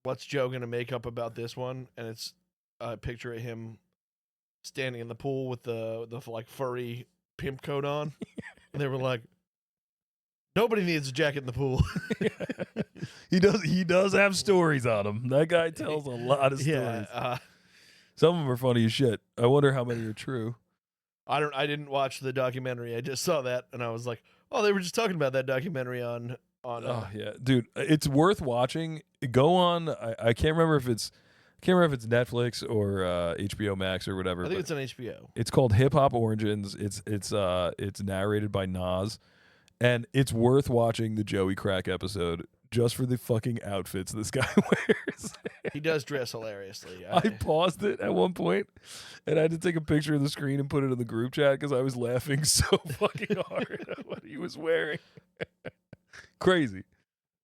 what's Joe gonna make up about this one, and it's a picture of him standing in the pool with the like furry pimp coat on, and they were like, "Nobody needs a jacket in the pool." He does have stories on him. That guy tells a lot of stories. Yeah, Some of them are funny as shit. I wonder how many are true. I didn't watch the documentary. I just saw that, and I was like, "Oh, they were just talking about that documentary on." Oh yeah, dude, it's worth watching. Go on. I can't remember if it's Netflix or HBO Max or whatever. I think but it's on HBO. it's called Hip Hop Origins. It's narrated by Nas, and it's worth watching the Joey Crack episode just for the fucking outfits this guy wears. He does dress hilariously. I paused it at one point, and I had to take a picture of the screen and put it in the group chat because I was laughing so fucking hard at what he was wearing. Crazy.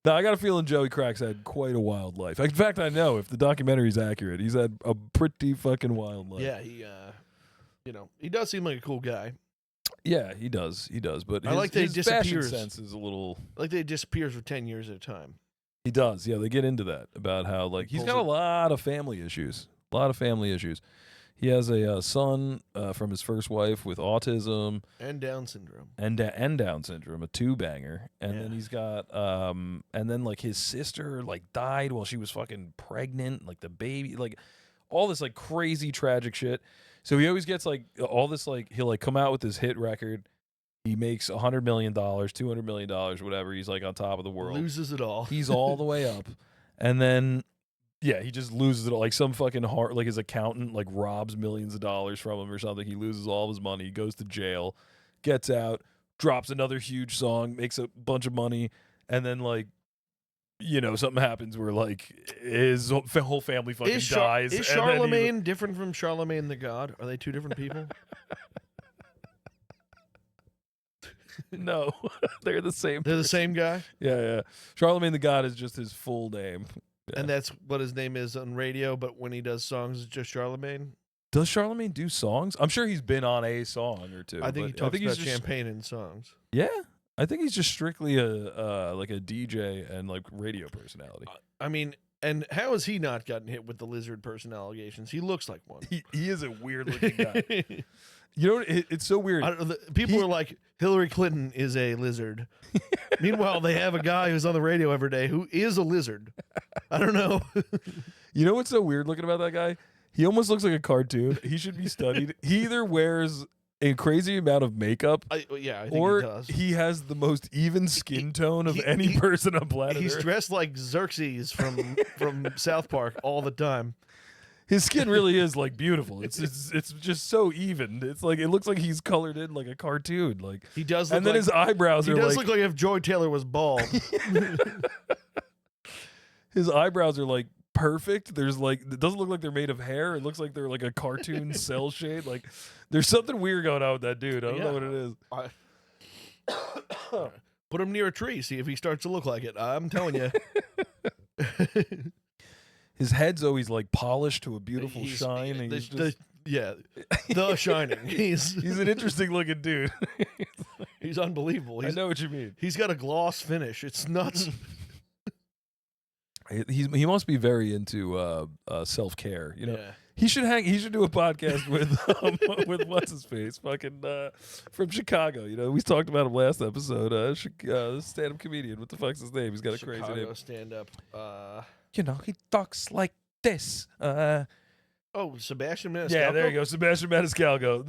Now, I got a feeling Joey Crack's had quite a wild life. In fact, I know if the documentary's accurate, he's had a pretty fucking wild life. Yeah, he does seem like a cool guy. Yeah, he does. He does. But I like that he his fashion disappears. sense is a little. Like they disappears for 10 years at a time. He does. Yeah, they get into that about how like he's got a lot of family issues. A lot of family issues. He has a son from his first wife with autism And Down syndrome. and Down syndrome, a two banger, and Yeah. then he's got and then like his sister like died while she was fucking pregnant, like the baby, like all this like crazy tragic shit. So he always gets like all this like he'll like come out with this hit record. He makes $100 million, $200 million, whatever. He's like on top of the world. Loses it all. He's all the way up, and then yeah, he just loses it all. Like some fucking heart, like his accountant like robs millions of dollars from him or something. He loses all of his money. He goes to jail, gets out, drops another huge song, makes a bunch of money, and then like something happens where like his whole family fucking dies. Is and then he- Charlemagne different from Charlemagne the God? Are they two different people? No, they're the same. They're the person. same guy? Yeah. Charlemagne the God is just his full name. Yeah. And that's what his name is on radio, but when he does songs, it's just Charlemagne? Does Charlemagne do songs? I'm sure he's been on a song or two. I think he but talks he's about just- champagne in songs. Yeah, I think he's just strictly a like a DJ and like radio personality. I mean, and how has he not gotten hit with the lizard person allegations? He looks like one. He is a weird looking guy. You know, it's so weird. I don't know, people are like, Hillary Clinton is a lizard. Meanwhile, they have a guy who's on the radio every day who is a lizard. I don't know. You know what's so weird looking about that guy? He almost looks like a cartoon. He should be studied. He either wears a crazy amount of makeup, I think or he does. he has the most even skin tone of any he- person on planet He's Earth. dressed like Xerxes from South Park all the time. His skin really is like beautiful. It's just so even. It's like it looks like he's colored in like a cartoon. Like He does look and then like his eyebrows he are does like look like if Joy Taylor was bald. his eyebrows are like perfect. There's like it doesn't look like they're made of hair. It looks like they're like a cartoon cell shade. Like there's something weird going on with that dude. I don't know what it is. Put him near a tree, see if he starts to look like it. I'm telling you. His head's always like polished to a beautiful He's- shine. And he's just, The Shining. he's an interesting looking dude. He's unbelievable. I know what you mean. He's got a gloss finish. It's nuts. He must be very into self care. You know, Yeah. he should do a podcast with what's his face, fucking from Chicago. You know, we talked about him last episode. Stand up comedian. What the fuck's his name? He's got a crazy Chicago name. stand up. You know, he talks like this. Oh, Sebastian Maniscalco? Yeah, there you go, Sebastian Maniscalco.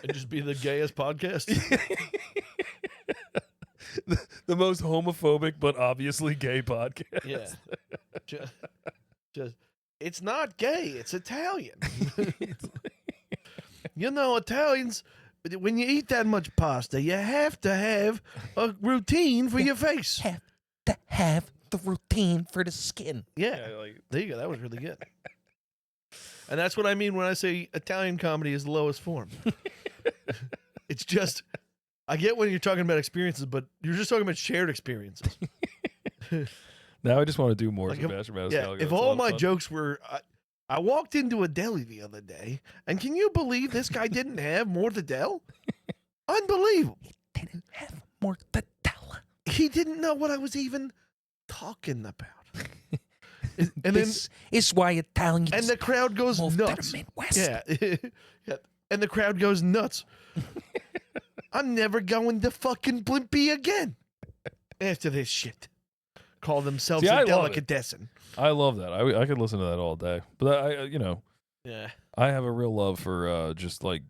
And just be the gayest podcast. the most homophobic but obviously gay podcast. Yeah. Just it's not gay, it's Italian. You know, Italians, when you eat that much pasta, you have to have a routine for your face. Have to have the routine for the skin. Yeah. Yeah, like There you go. That was really good. And that's what I mean when I say Italian comedy is the lowest form. It's just, I get when you're talking about experiences, but you're just talking about shared experiences. Now I just want to do more Like Sebastian Maniscalco. Yeah, It's if a lot all of my fun. jokes were, I walked into a deli the other day, and can you believe this guy didn't have mortadella? Unbelievable. didn't have mortadella. He didn't know what I was even talking about. And then, This is why Italians and the crowd goes move to nuts. the Midwest. Yeah. Yeah. And the crowd goes nuts. I'm never going to fucking Blimpie again after this shit. Call themselves See, I a love it. delicatessen. I love that. I could listen to that all day. But Yeah. I have a real love for just like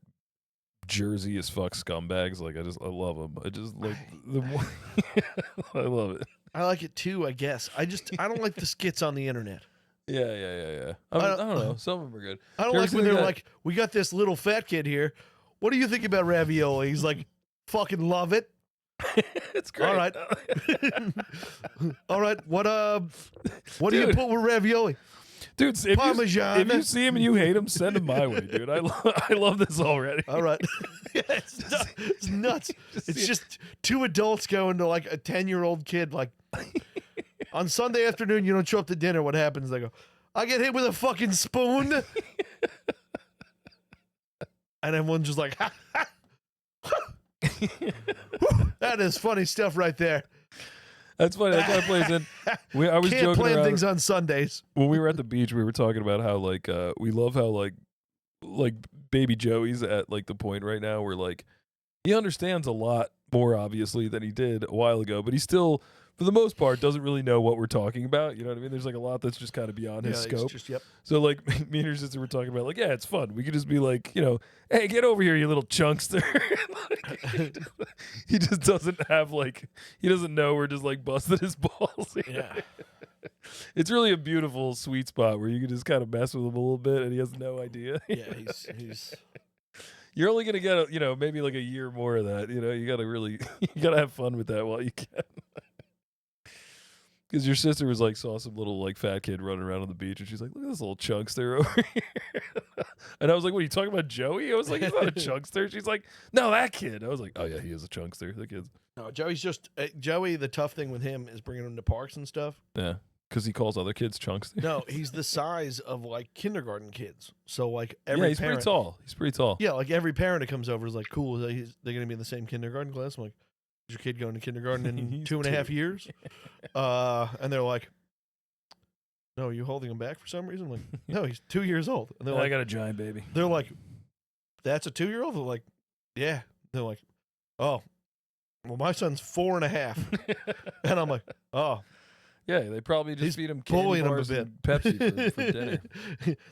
Jersey as fuck scumbags. Like I love them. I just like the more I love it. I like it too, I guess. I don't like the skits on the internet. Yeah. I don't know. Some of them are good. I don't You ever like seen when the they're guy- like, we got this little fat kid here. What do you think about ravioli? He's like, fucking love it. It's great. All right. All right. What do you Dude. put with ravioli? Dude, if Parmesan. you see him and you hate him, send him my way, dude. I love this already. All right. Yeah, it's nuts. It's just two adults going to like a 10-year-old kid. Like on Sunday afternoon, you don't show up to dinner. What happens? They go, I get hit with a fucking spoon. And everyone's just like, ha, ha. That is funny stuff right there. That's funny. That guy plays in. I was Can't joking plan around things on Sundays. when we were at the beach. We were talking about how like we love how like baby Joey's at like the point right now where like he understands a lot more obviously than he did a while ago, but he still, for the most part, doesn't really know what we're talking about. You know what I mean? There's like a lot that's just kind of beyond his it's scope. just, yep. So like me and your sister were talking about like, yeah, it's fun. We could just be like, hey, get over here, you little chunkster. Like, he just doesn't have like, he doesn't know we're just like busting his balls. Yeah. It's really a beautiful sweet spot where you can just kind of mess with him a little bit and he has no idea. Yeah, he's You're only gonna get maybe like a year more of that. You gotta really you gotta have fun with that while you can. Because your sister was like saw some little like fat kid running around on the beach and she's like, look at this little chunkster over here. And I was like, what are you talking about, Joey? I was like, he's not a chunkster. She's like, no, that kid. I was like, oh yeah, he is a chunkster. The kid's no, Joey's just Joey. The tough thing with him is bringing him to parks and stuff. yeah, because he calls other kids chunkster. No, he's the size of like kindergarten kids. So like Yeah, every he's parent, pretty tall. He's pretty tall. yeah, like every parent that comes over is like, cool. They're going to be in the same kindergarten class. I'm like, is your kid going to kindergarten in He's 2.5 two. years? And they're like, no, are you holding him back for some reason? I'm like, no, he's 2 years old. And I they're got a giant baby. like, that's a 2-year-old. They're like, yeah. They're like, oh, well, my son's 4.5. And I'm like, oh, Yeah, they probably just He's feed him candy bullying him a bars bit. and Pepsi for dinner.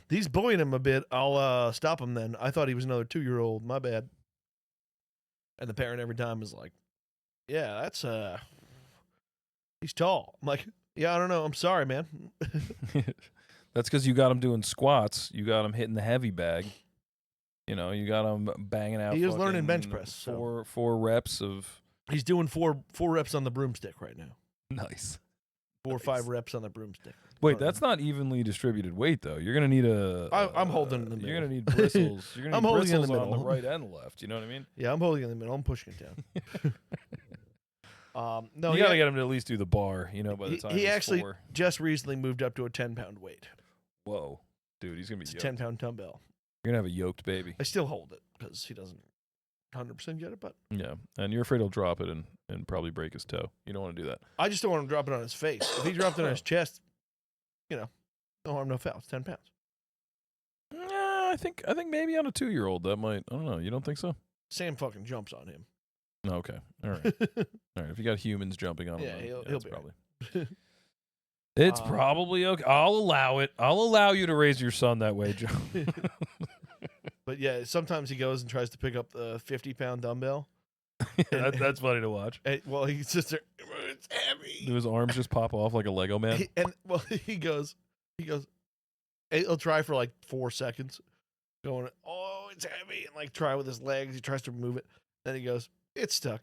He's bullying him a bit. I'll stop him then. I thought he was another 2-year-old. My bad. And the parent every time is like, yeah, that's he's tall. I'm like, yeah, I don't know. I'm sorry, man. That's because you got him doing squats. You got him hitting the heavy bag. You got him banging out. He is learning bench fucking press, so. Four reps of He's doing four reps on the broomstick right now. nice. 4 or 5 reps on the broomstick. Wait, Uh, that's not evenly distributed weight though. You're gonna need I'm holding in the You're gonna middle. need bristles. You're gonna I'm need holding in the bristles on the middle. right and left. You know what I mean? Yeah, I'm holding it in the middle. I'm pushing it down. No, you he gotta get him to at least do the bar. By the he- time he he's actually- 4. just recently moved up to a 10-pound weight. Whoa, dude, he's gonna be It's a yoked. 10-pound dumbbell. You're gonna have a yoked baby. I still hold it because he doesn't 100% get it, but Yeah, and you're afraid he'll drop it and probably break his toe. You don't want to do that. I just don't want him to drop it on his face. If he dropped it on his chest, no harm, no foul. It's 10 pounds. I think maybe on a 2-year-old that might. I don't know. You don't think so? Sam fucking jumps on him. No, okay. All right. All right. If you got humans jumping on him, Yeah, then, he'll it's be all probably. It's Uh, probably okay. I'll allow it. I'll allow you to raise your son that way, Joe. But yeah, sometimes he goes and tries to pick up the 50-pound dumbbell. That's funny to watch. And, well, he sits there. It's heavy. Do his arms just pop off like a Lego man? He goes. He'll try for like 4 seconds, going, oh, it's heavy, and like try with his legs. He tries to remove it. Then he goes, it's stuck.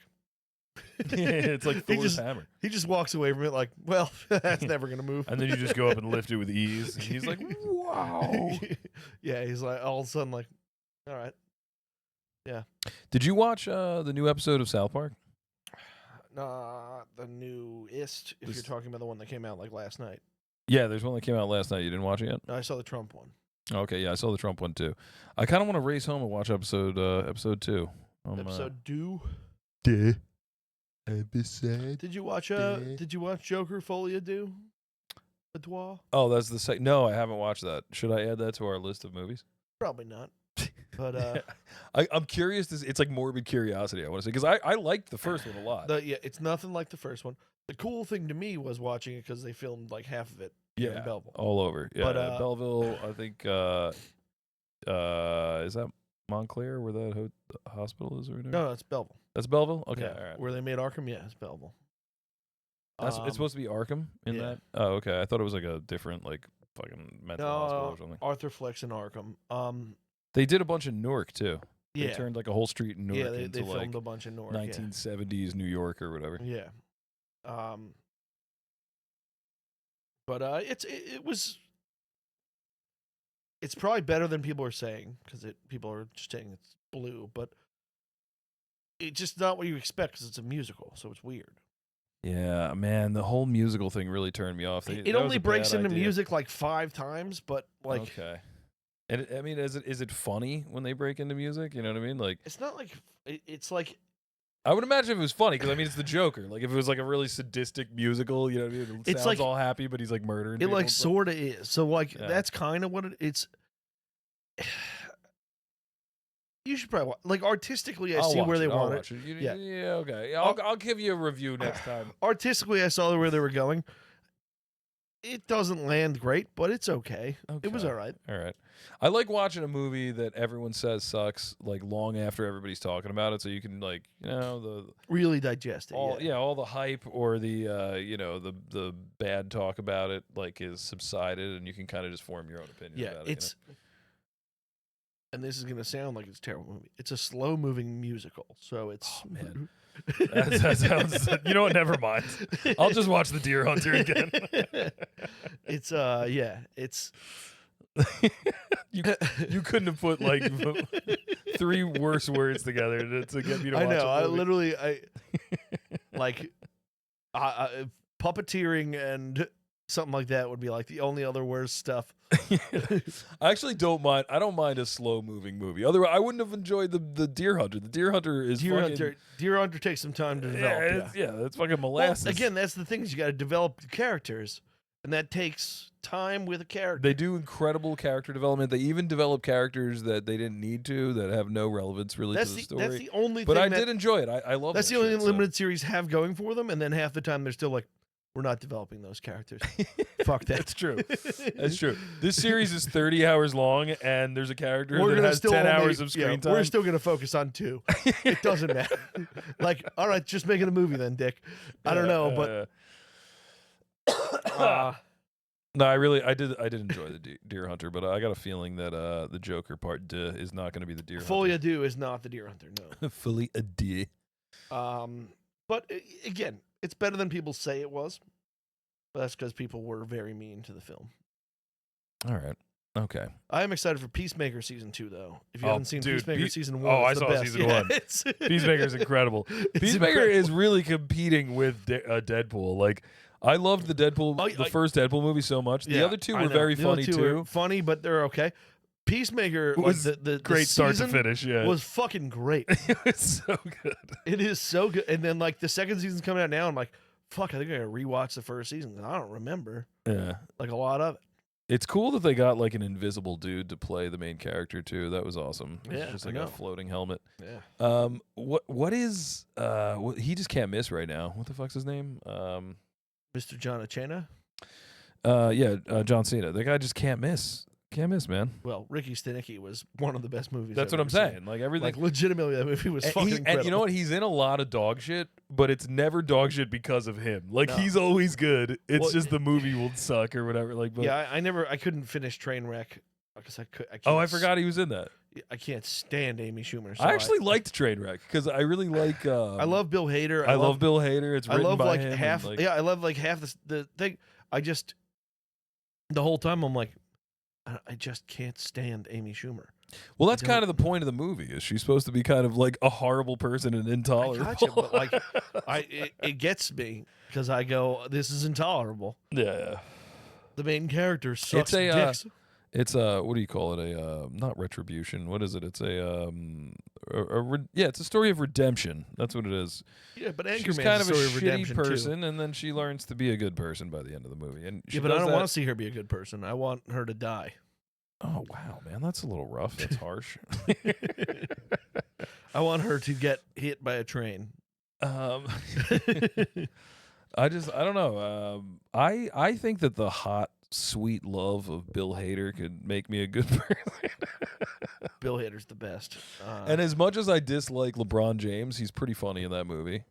It's like He Thor's just- hammer. He just walks away from it like, well, that's never gonna move. And then you just go up and lift it with ease. And he's like, wow. Yeah, he's like all of a sudden like, all right. Did you watch the new episode of South Park? Not the newest, if This- you're talking about the one that came out like last night. Yeah, there's one that came out last night. You didn't watch it yet? No, I saw the Trump one. Okay, yeah, I saw the Trump one too. I kind of want to race home and watch episode 2. Episode due. Episode. Did you watch Yeah. Did you watch Joker Folia do? Adwa? Oh, that's the second. No, I haven't watched that. Should I add that to our list of movies? Probably not. But I'm curious. It's like morbid curiosity. I want to say because I liked the first one a lot. yeah, it's nothing like the first one. The cool thing to me was watching it because they filmed like half of it here in Yeah, Belleville. all over. Yeah, But, Belleville. I think is that Montclair where that hospital is or whatever? No, it's Belleville. That's Belleville. Okay, Yeah, all right. Where they made Arkham, yeah, it's Belleville. That's it's supposed to be Arkham in yeah. that. Oh, okay. I thought it was like a different like fucking mental hospital or something. Arthur Flex and Arkham. They did a bunch in Newark too. Yeah, They turned like a whole street in Newark yeah, they into filmed like a bunch in Newark. 1970s New York or whatever. Yeah. But it was. It's probably better than people are saying because people are just saying it's blue, but it's just not what you expect because it's a musical, so it's weird. Yeah, man, the whole musical thing really turned me off. It that was only a breaks bad into idea. music like 5 times, but like okay. And I mean, is it funny when they break into music? You know what I mean? Like, it's not like it's like I would imagine if it was funny because I mean, it's the Joker. Like, if it was like a really sadistic musical, you know what I mean? It It's sounds like- all happy, but he's like murdering. it people like and stuff. sort of is. So like Yeah. that's kind of what it's. You should probably like artistically. I I'll see watch where they it, I'll want it. watch it. Yeah. Yeah, okay. Yeah, I'll give you a review next time. Artistically, I saw where they were going. It doesn't land great, but it's okay. It was Okay. all right. All right. I like watching a movie that everyone says sucks, like long after everybody's talking about it, so you can like, you know, the Really digest it. all yeah. all the hype or the you know, the bad talk about it like is subsided, and you can kind of just form your own opinion Yeah, about it. it's. And this is gonna sound like it's a terrible movie. It's a slow moving musical, so it's. Oh, man. That sounds. You know what? Never mind. I'll just watch The Deer Hunter again. It's yeah, it's. you couldn't have put like 3 worse words together to get me to I watch know. a I movie. literally like puppeteering and something like that would be like the only other worst stuff. I actually don't mind. I don't mind a slow moving movie. Otherwise, I wouldn't have enjoyed the Deer Hunter. The Deer Hunter is fucking, Deer Hunter takes some time to develop. Yeah, that's fucking Well, molasses. again, that's the thing is you got to develop the characters, and that takes time with a character. they do incredible character development. They even develop characters that they didn't need to, that have no relevance really That's to the the story. that's the only But thing. I did enjoy it. I love That's that the only shit, so. limited series have going for them, and then half the time they're still like, we're not developing those characters. Fuck that. That's true. That's true. This series is 30 hours long, and there's a character We're that gonna has still 10 only- hours of screen time. We're still gonna focus on 2. It doesn't matter. Like, all right, just making a movie then, Dick. I don't know, but no, I did enjoy the Deer Hunter, but I got a feeling that the Joker part is not going to be the Deer Folia Do is not the Deer Hunter. Hunter. Fully a D. No. But again, it's better than people say it was. But that's because people were very mean to the film. All right. Okay. I am excited for Peacemaker season 2, though. If you Oh, haven't seen dude, Peacemaker season 1, oh, it's I the saw best. season Yeah, 1. it's- Peacemaker's incredible. It's Peacemaker incredible. is really competing with Deadpool. Like, I loved the Deadpool, first Deadpool movie so much. The Yeah, other 2 I were know. very The other funny 2 too. were funny, but they're okay. Peacemaker It was the Great start to season finish. Yeah. was fucking great. It was so good. It is so good. And then like the second season's coming out now, I'm like, fuck, I think I gotta rewatch the first season. I don't remember Yeah. like a lot of it. It's cool that they got like an invisible dude to play the main character too. That was awesome. It's Yeah, just I like a know. floating helmet. Yeah. What is he just can't miss right now. What the fuck's his name? Mr. John Achena. John Cena. The guy just can't miss. Can't miss, man. Well, Ricky Stenicki was one of the best movies. That's I've what I'm ever seen. saying. Like everything. Like legitimately, that movie was fucking incredible. And you know what? He's in a lot of dog shit, but it's never dog shit because of him. Like No. he's always good. It's Well, just the movie will suck or whatever. Like, but, Yeah, I couldn't finish Trainwreck because I Oh, I can't forgot he was in that. I can't stand Amy Schumer. So I actually liked Trainwreck because I really like. I love Bill Hader. I love Bill Hader. It's I written love by like him and, half. like- Yeah, I love like half the thing. I just the whole time I'm like, I just can't stand Amy Schumer. Well, that's don't- kind of the point of the movie. Is she's supposed to be kind of like a horrible person and intolerable? I gotcha, but like, it gets me because I go, this is intolerable. yeah. The main character sucks a, dicks. It's what do you call it? Not retribution. What is it? It's it's a story of redemption. That's what it is. Yeah, but She's Anchorman's kind of a story of shitty redemption person, and then she learns to be a good person by the end of the movie. And she Yeah, but I does don't that- want to see her be a good person. I want her to die. Oh wow, man, that's a little rough. That's harsh. I want her to get hit by a train. I don't know. I think that the hot, sweet love of Bill Hader could make me a good person. Bill Hader's the best. And as much as I dislike LeBron James, he's pretty funny in that movie.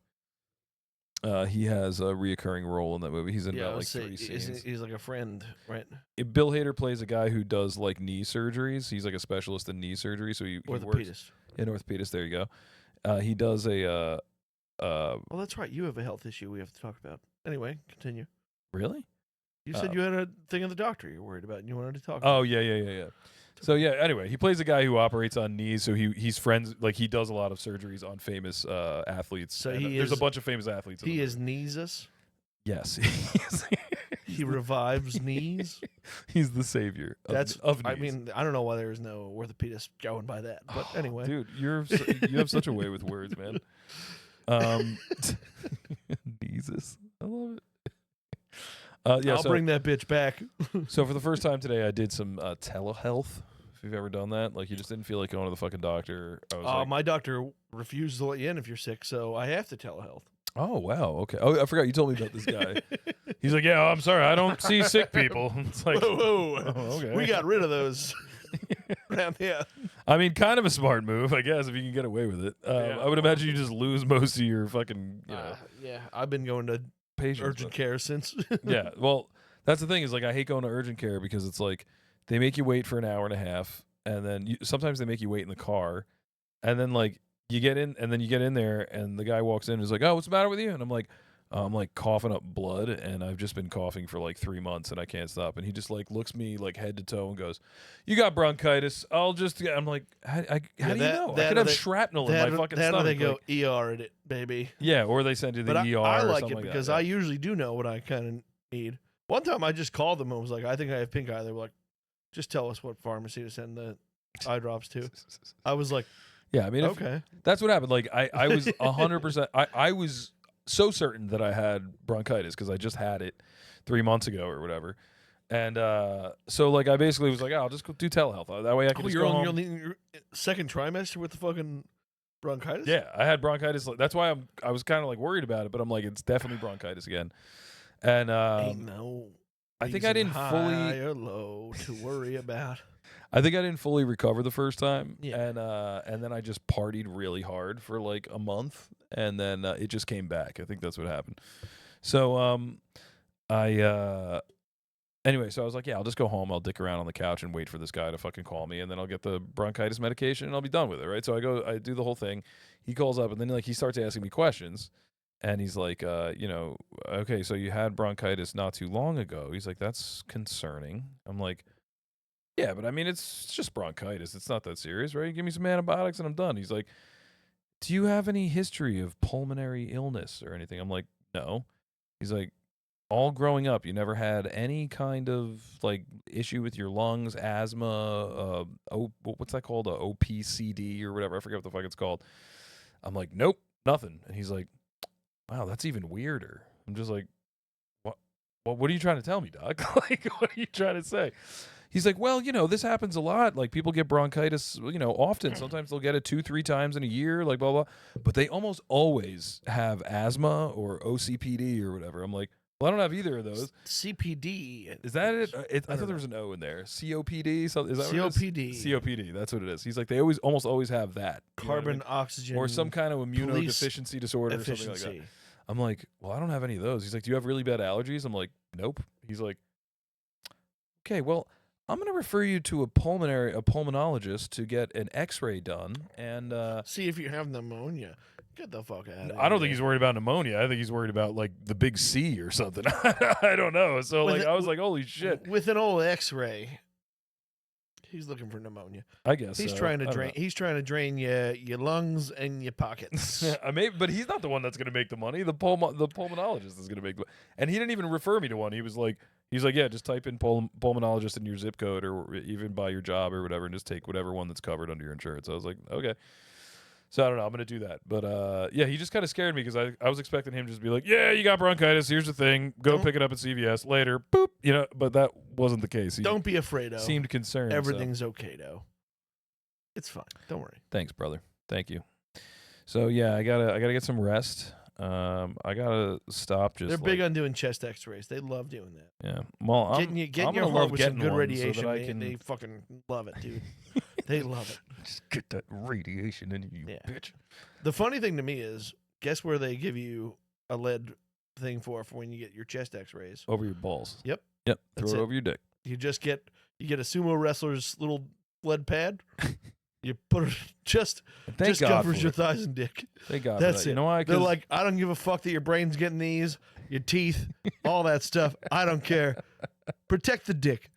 He has a reoccurring role in that movie. He's in about like 3 scenes. He's like a friend, right? Bill Hader plays a guy who does like knee surgeries. He's like a specialist in knee surgery, so he works Orthopedist. in orthopedist. There you go. He does a. Well, that's right. You have a health issue we have to talk about. Anyway, continue. Really? You said you had a thing in the doctor you're worried about and you wanted to talk about. Oh yeah. So yeah, anyway, he plays a guy who operates on knees. So he's friends, like he does a lot of surgeries on famous athletes. So and there's a bunch of famous athletes. in He the is kneesus. Yes, He revives knees. he's the savior. Of I knees. mean, I don't know why there's no orthopedist going by that, but anyway. Dude, you have such a way with words, man. Jesus, I love it. Yeah, I'll bring that bitch back. So for the first time today, I did some telehealth. If you've ever done that, like you just didn't feel like going to the fucking doctor. I was like, My doctor refuses to let you in if you're sick, so I have to telehealth. oh wow, okay. Oh, I forgot you told me about this guy. He's like, yeah, I'm sorry, I don't see sick people. It's like, Whoa. oh, okay. We got rid of those around here. I mean, kind of a smart move, I guess, if you can get away with it. Yeah, I would imagine you just lose most of your fucking, Yeah, I've been going to patients. urgent care since. Yeah, well, that's the thing is like I hate going to urgent care because it's like they make you wait for an hour and a half, and then sometimes they make you wait in the car, and then like you get in, and then you get in there, and the guy walks in and is like, "Oh, what's the matter with you?" And I'm like coughing up blood, and I've just been coughing for like 3 months, and I can't stop. And he just like looks me like head to toe and goes, "You got bronchitis." I'm like, how do you know? I could have shrapnel in my fucking that stomach. or they go like- ER it, baby. yeah, or they send you the But ER. I or like something it like because that. I usually do know what I kind of need. One time I just called them and was like, I think I have pink eye. They were like, just tell us what pharmacy to send the eye drops to. I was like, yeah, I mean, okay. that's what happened. Like I was 100%. I was so certain that I had bronchitis because I just had it 3 months ago or whatever. And so like I basically was like, oh, I'll just go do telehealth. That way I can just you're go on home. your second trimester with the fucking bronchitis? Yeah, I had bronchitis. That's why I was kind of like worried about it, but I'm like, it's definitely bronchitis again. And Ain't no I think I reason didn't fully. high or low to worry about. I think I didn't fully recover the first time, Yeah. and then I just partied really hard for like a month, and then it just came back. I think that's what happened. So anyway, so I was like, yeah, I'll just go home. I'll dick around on the couch and wait for this guy to fucking call me, and then I'll get the bronchitis medication and I'll be done with it, right? So I do the whole thing. He calls up, and then like he starts asking me questions. And he's like, okay, so you had bronchitis not too long ago. He's like, that's concerning. I'm like, yeah, but I mean, it's just bronchitis. It's not that serious, right? Give me some antibiotics and I'm done. He's like, do you have any history of pulmonary illness or anything? I'm like, no. He's like, all growing up, you never had any kind of like issue with your lungs, asthma, what's that called? OPCD or whatever. I forget what the fuck it's called. I'm like, nope, nothing. And he's like, wow, that's even weirder. I'm just like, what are you trying to tell me, doc? Like, what are you trying to say? He's like, well, this happens a lot. Like, people get bronchitis, often. Sometimes they'll get it 2-3 times in a year, like, blah, blah. But they almost always have asthma or OCPD or whatever. I'm like, well, I don't have either of those. CPD. Is that it? I don't thought there was an O in there. COPD? So, is that what it is? COPD. COPD, that's what it is. He's like, they almost always have that. You know what I Carbon, mean? oxygen. Or some kind of immunodeficiency disorder or something like that. efficiency. I'm like, well, I don't have any of those. He's like, do you have really bad allergies? I'm like, nope. He's like, okay, well, I'm going to refer you to a pulmonologist to get an X-ray done. And See if you have pneumonia. Get the fuck out of here. I don't think he's worried about pneumonia. I think he's worried about like the big C or something. I don't know. So With like it- I was like, holy shit. With an old X-ray, he's looking for pneumonia. I guess He's so. trying to I don't drain. He's trying to drain your lungs and your pockets. know. I may, but he's not the one that's going to make the money. The pulmonologist is going to make the. And he didn't even refer me to one. He's like, yeah, just type in pulmonologist in your zip code or even by your job or whatever, and just take whatever one that's covered under your insurance. I was like, okay. So I don't know. I'm gonna do that, but yeah, he just kind of scared me because I was expecting him to just be like, yeah, you got bronchitis. Here's the thing. Go Don't- pick it up at CVS later. Boop. But that wasn't the case. He Don't be afraid, though. seemed concerned. so- Everything's okay, though. It's fine. Don't worry. Thanks, brother. Thank you. So yeah, I gotta get some rest. I gotta stop. Just They're big like- on doing chest X-rays. They love doing that. Yeah. Well, I'm Getting I'm your gonna heart love with some getting good one radiation. so that I they, can they fucking love it, dude. They love it. just get that radiation in you, Yeah. bitch. The funny thing to me is, guess where they give you a lead thing for when you get your chest X-rays? Over your balls. Yep. Yep. That's Throw it it. over your dick. You get a sumo wrestler's little lead pad. You put it just Thank God covers for your it. thighs and dick. Thank God. That's for that. it. You know why? They're 'Cause- like, I don't give a fuck that your brain's getting these, your teeth, all that stuff. I don't care. Protect the dick.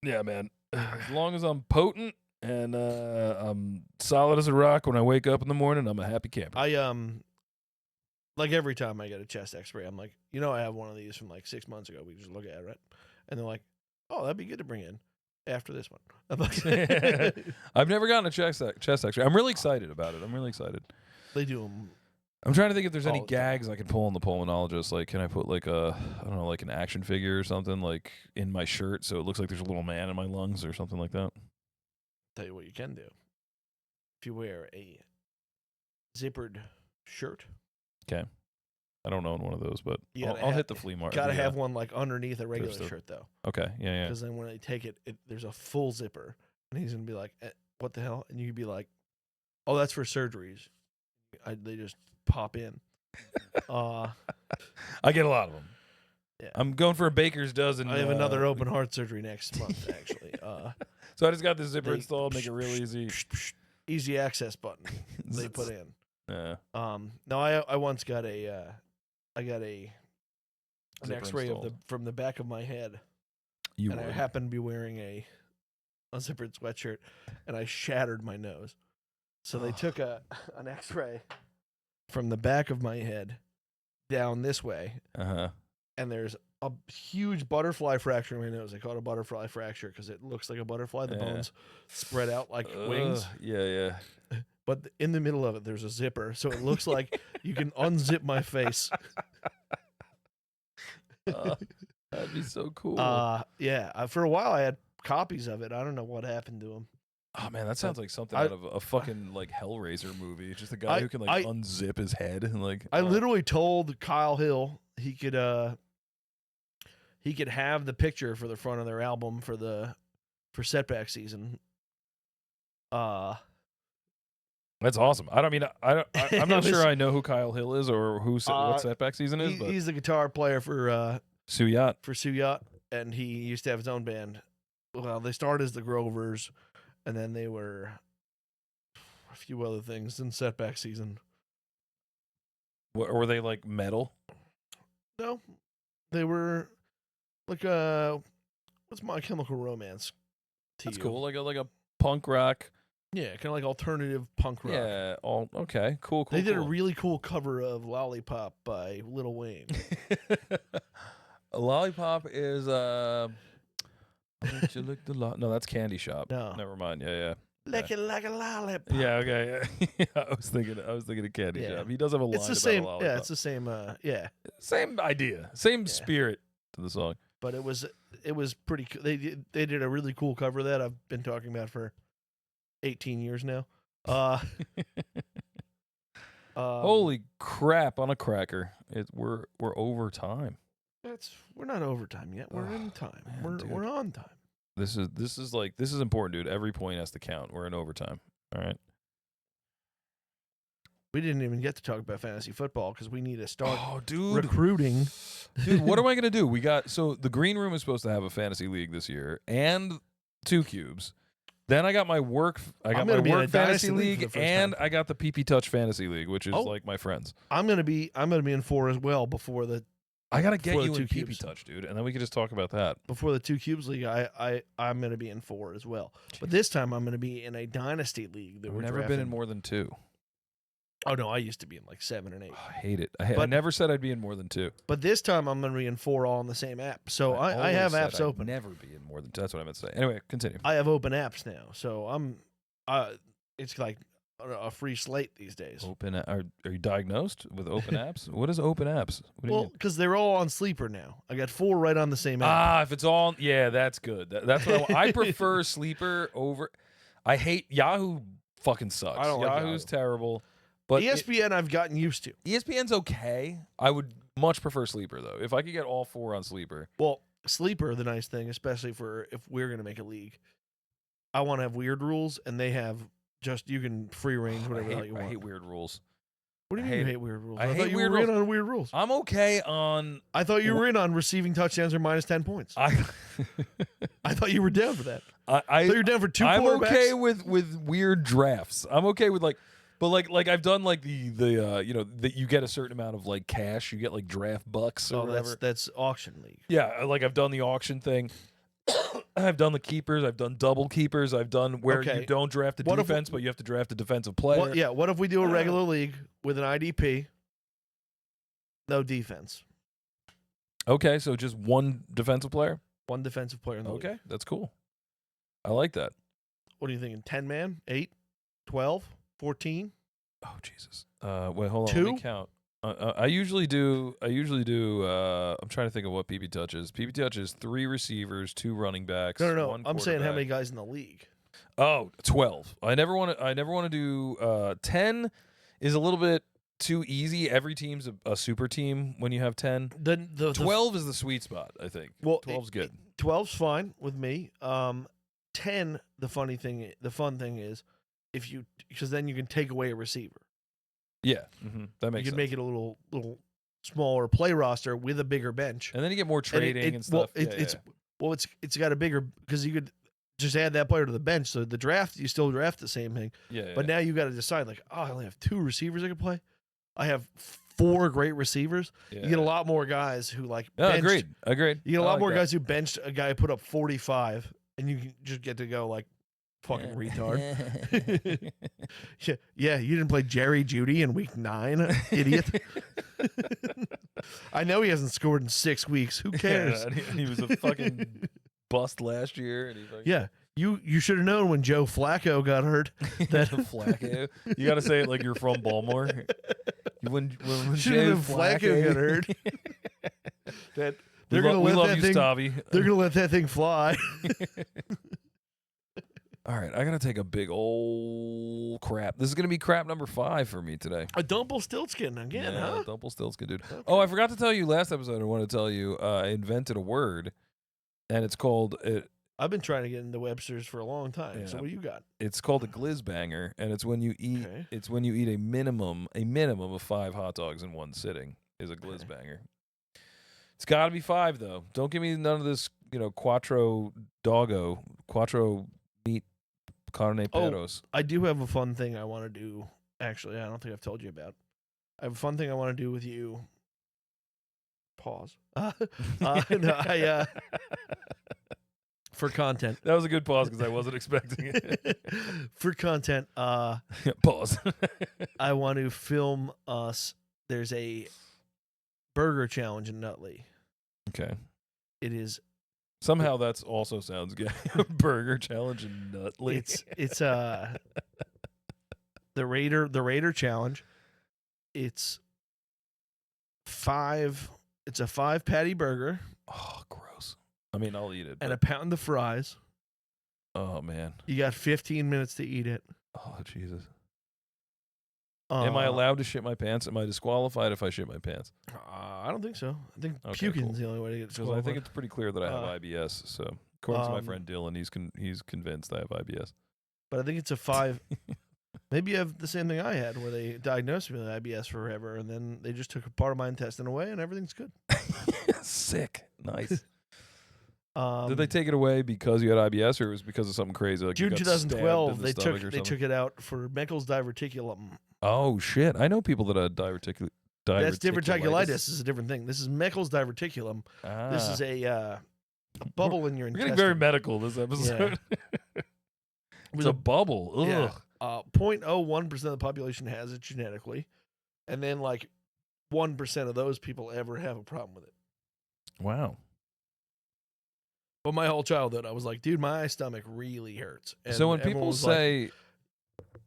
yeah, man. As long as I'm potent and I'm solid as a rock when I wake up in the morning, I'm a happy camper. I like every time I get a chest X-ray, I'm like, I have one of these from like 6 months ago. We just look at it, right? And they're like, oh, that'd be good to bring in after this one. I'm like, I've never gotten a chest X-ray. I'm really excited about it. I'm really excited. they do them. I'm trying to think if there's any All the time. gags I can pull on the pulmonologist. Like, can I put like I don't know, like an action figure or something like in my shirt so it looks like there's a little man in my lungs or something like that? Tell you what you can do. If you wear a zippered shirt, I don't own one of those, but You I'll, gotta I'll ha- hit the flea market. gotta have one like underneath a regular store. shirt though, Okay, yeah. because then when they take it, there's a full zipper, and he's gonna be like, "What the hell?" And you could be like, "Oh, that's for surgeries." They just pop in. I get a lot of them. Yeah. I'm going for a baker's dozen. I have another open heart surgery next month, actually. So I just got this zipper They- installed, make it real easy. Easy access button they put in. Yeah. No, I once got an Zipper X-ray installed. from the back of my head, You and I would. happened to be wearing a zippered sweatshirt, and I shattered my nose. So they took an X-ray from the back of my head down this way, Uh-huh. and there's a huge butterfly fracture in my nose. They call it a butterfly fracture because it looks like a butterfly. The Yeah. bones spread out like wings. Yeah. But in the middle of it, there's a zipper, so it looks like you can unzip my face. That'd be so cool. Yeah. For a while, I had copies of it. I don't know what happened to them. Oh man, that sounds like something I- out of a fucking like Hellraiser movie. Just a guy I- who can like I- unzip his head and like. I literally told Kyle Hill he could have the picture for the front of their album for Setback Season. That's awesome. I don't mean I'm It not was- sure I know who Kyle Hill is or Uh, what Setback Season is, but He's the guitar player for Suyat. Suyat, and he used to have his own band. Well, they started as the Grovers, and then they were a few other things in Setback Season. Were they like metal? No, they were like what's My Chemical Romance? To That's you? cool. Like a punk rock. Yeah, kind of like alternative punk rock. Yeah. All okay. Cool. They did a cool. really cool cover of Lollipop by Lil Wayne. A lollipop is I'll let you lick the no, that's Candy Shop. No. Never mind. Yeah. Lick it like a lollipop. Yeah. Okay. Yeah. I was thinking of Candy Yeah. Shop. He does have a line It's the about same. a Yeah, lollipop. it's the same. Yeah, Same idea. Same Yeah. spirit to the song. but it was pretty. They did a really cool cover of that I've been talking about for 18 years now. Holy crap on a cracker. We're over time. We're not overtime yet. We're in time. man, dude. We're on time. This is important, dude. Every point has to count. We're in overtime. All right. We didn't even get to talk about fantasy football because we need to start Oh, dude. recruiting. Dude, what am I going to do? So the green room is supposed to have a fantasy league this year and 2 cubes. Then I got my work. I got I'm my gonna be in a work fantasy dynasty league for league, the first and time. I got the PP Touch fantasy league, which is Oh. like my friends. I'm gonna be in 4 as well before the I gotta get before the you in 2 PP cubes. Touch, dude, and then we can just talk about that. 2 cubes league. I'm gonna be in 4 as well. But this time I'm gonna be in a dynasty league that I've we're never been drafting. in more than 2. Oh no, I used to be in like 7 and 8. I hate it. I But- never said I'd be in more than 2. But this time I'm gonna be in 4 all in the same app. So I have always apps said I'd open. Never be in more than 2. That's what I meant to say. Anyway, continue. I have open apps now. So it's like a free slate these days. Open. Are you diagnosed with open apps? What is open apps? What do you Well, mean? because they're all on Sleeper now. I got 4 right on the same app. Ah, if it's all, yeah, that's good. That's what I want. I prefer Sleeper over. I hate Yahoo. Fucking sucks. I don't like Yahoo's Yahoo. terrible. But ESPN I've gotten used to. ESPN's okay. I would much prefer Sleeper though. If I could get all 4 on Sleeper. Well, Sleeper, the nice thing, especially for if we're gonna make a league, I want to have weird rules, and they have just you can free range whatever the hell you I want. hate weird rules. What do you I mean you hate hate weird rules? I thought hate you weird were in rules. on weird rules. I'm okay on. I thought you were in on receiving touchdowns or minus 10 points. I I thought you were down for that. I I thought you were down for 2 I'm quarterbacks. okay with weird drafts. I'm okay with but I've done like the you know that you get a certain amount of like cash. You get like draft bucks or Oh, whatever. that's auction league. Yeah, like I've done the auction thing. I've done the keepers. I've done double keepers. I've done where Okay. you don't draft a What if- defense, but you have to draft a defensive player. What, yeah, what if we do a regular league with an IDP, no defense, Okay, so just one defensive player. 1 defensive player in the league? Okay, that's cool. I like that. What are you thinking? 10 man, 8, 12, 14? Oh Jesus. Wait, hold on. Let me 2? count. I usually do. I'm trying to think of what PP Touch is. PP Touch is 3 receivers, 2 running backs. No. 1 I'm saying how many quarterback. guys in the league. Oh, 12. I never want to do 10 is a little bit too easy. Every team's a super team when you have 10. Then the 12 is the sweet spot, I think. well, 12's good. 12's fine with me. 10. The fun thing is, if you because then you can take away a receiver. Yeah, that You makes can sense. make it a little smaller play roster with a bigger bench. And then you get more And trading and stuff. It's got a bigger because you could just add that player to the bench. So the draft, you still draft the same thing. yeah. But now you got to decide like, oh, I only have 2 receivers I can play. I have 4 great receivers. yeah. You get a lot more guys who like. No, benched- agreed. You get a I lot like more that. guys who benched a guy who put up 45, and you can just get to go like, fucking retard. Yeah, you didn't play Jerry Judy in week 9, idiot. I know he hasn't scored in 6 weeks. Who cares? Yeah, and he was a fucking bust last year. And he fucking Yeah, you should have known when Joe Flacco got hurt. That Flacco. You got to say it like you're from Baltimore. When should Joe have been Flacco got hurt. That they're gonna we let love that you, thing. Stavi. They're gonna let that thing fly. All right, I gotta take a big old crap. This is gonna be crap number 5 for me today. A Dumpelstiltskin again, yeah, huh? Dumpelstiltskin, dude. Okay. Oh, I forgot to tell you last episode. I want to tell you I invented a word, and it's called I've been trying to get into Webster's for a long time. So Yeah. what do you got? it's called a glizbanger, and it's when you eat Okay. it's when you eat a minimum of 5 hot dogs in one sitting is a glizbanger. It's got to be 5 though. Don't give me none of this, quattro meat carne peros. I do have a fun thing I want to do. Actually, I don't think I've told you about. I have a fun thing I want to do with you. Pause. For content. That was a good pause because I wasn't expecting it. For content, Pause. I want to film us. There's a burger challenge in Nutley. Okay. It is. Somehow that's also sounds gay. Burger challenge and Nutley. It's the Raider challenge. It's 5. It's a 5 patty burger oh, gross. I mean, I'll eat it. and a but- pound of fries. oh man. You got 15 minutes to eat it. Oh Jesus. Am I allowed to shit my pants? Am I disqualified if I shit my pants? I don't think so. I think Okay, puking's cool. the only way to get Because I disqualified. think it's pretty clear that I have Uh, IBS. So according to my um, friend Dylan, he's convinced I have IBS. But I think it's a 5. Maybe you have the same thing I had, where they diagnosed me with IBS forever, and then they just took a part of my intestine away, and everything's good. Sick. Nice. Um, Did they take it away because you had IBS, or it was because of something crazy? Like you June got stabbed in 2012, the they stomach took or they something? took it out for Meckel's diverticulum. Oh shit! I know people that had diverticulitis. That's diverticulitis is a different thing. This is Meckel's diverticulum. This is a bubble in your We're intestine. getting very medical this episode. It's a bubble. Ugh. Yeah. 0.01% of the population has it genetically, and then like 1% of those people ever have a problem with it. Wow. But my whole childhood, I was like, dude, my stomach really hurts. And So when everyone people was like- say,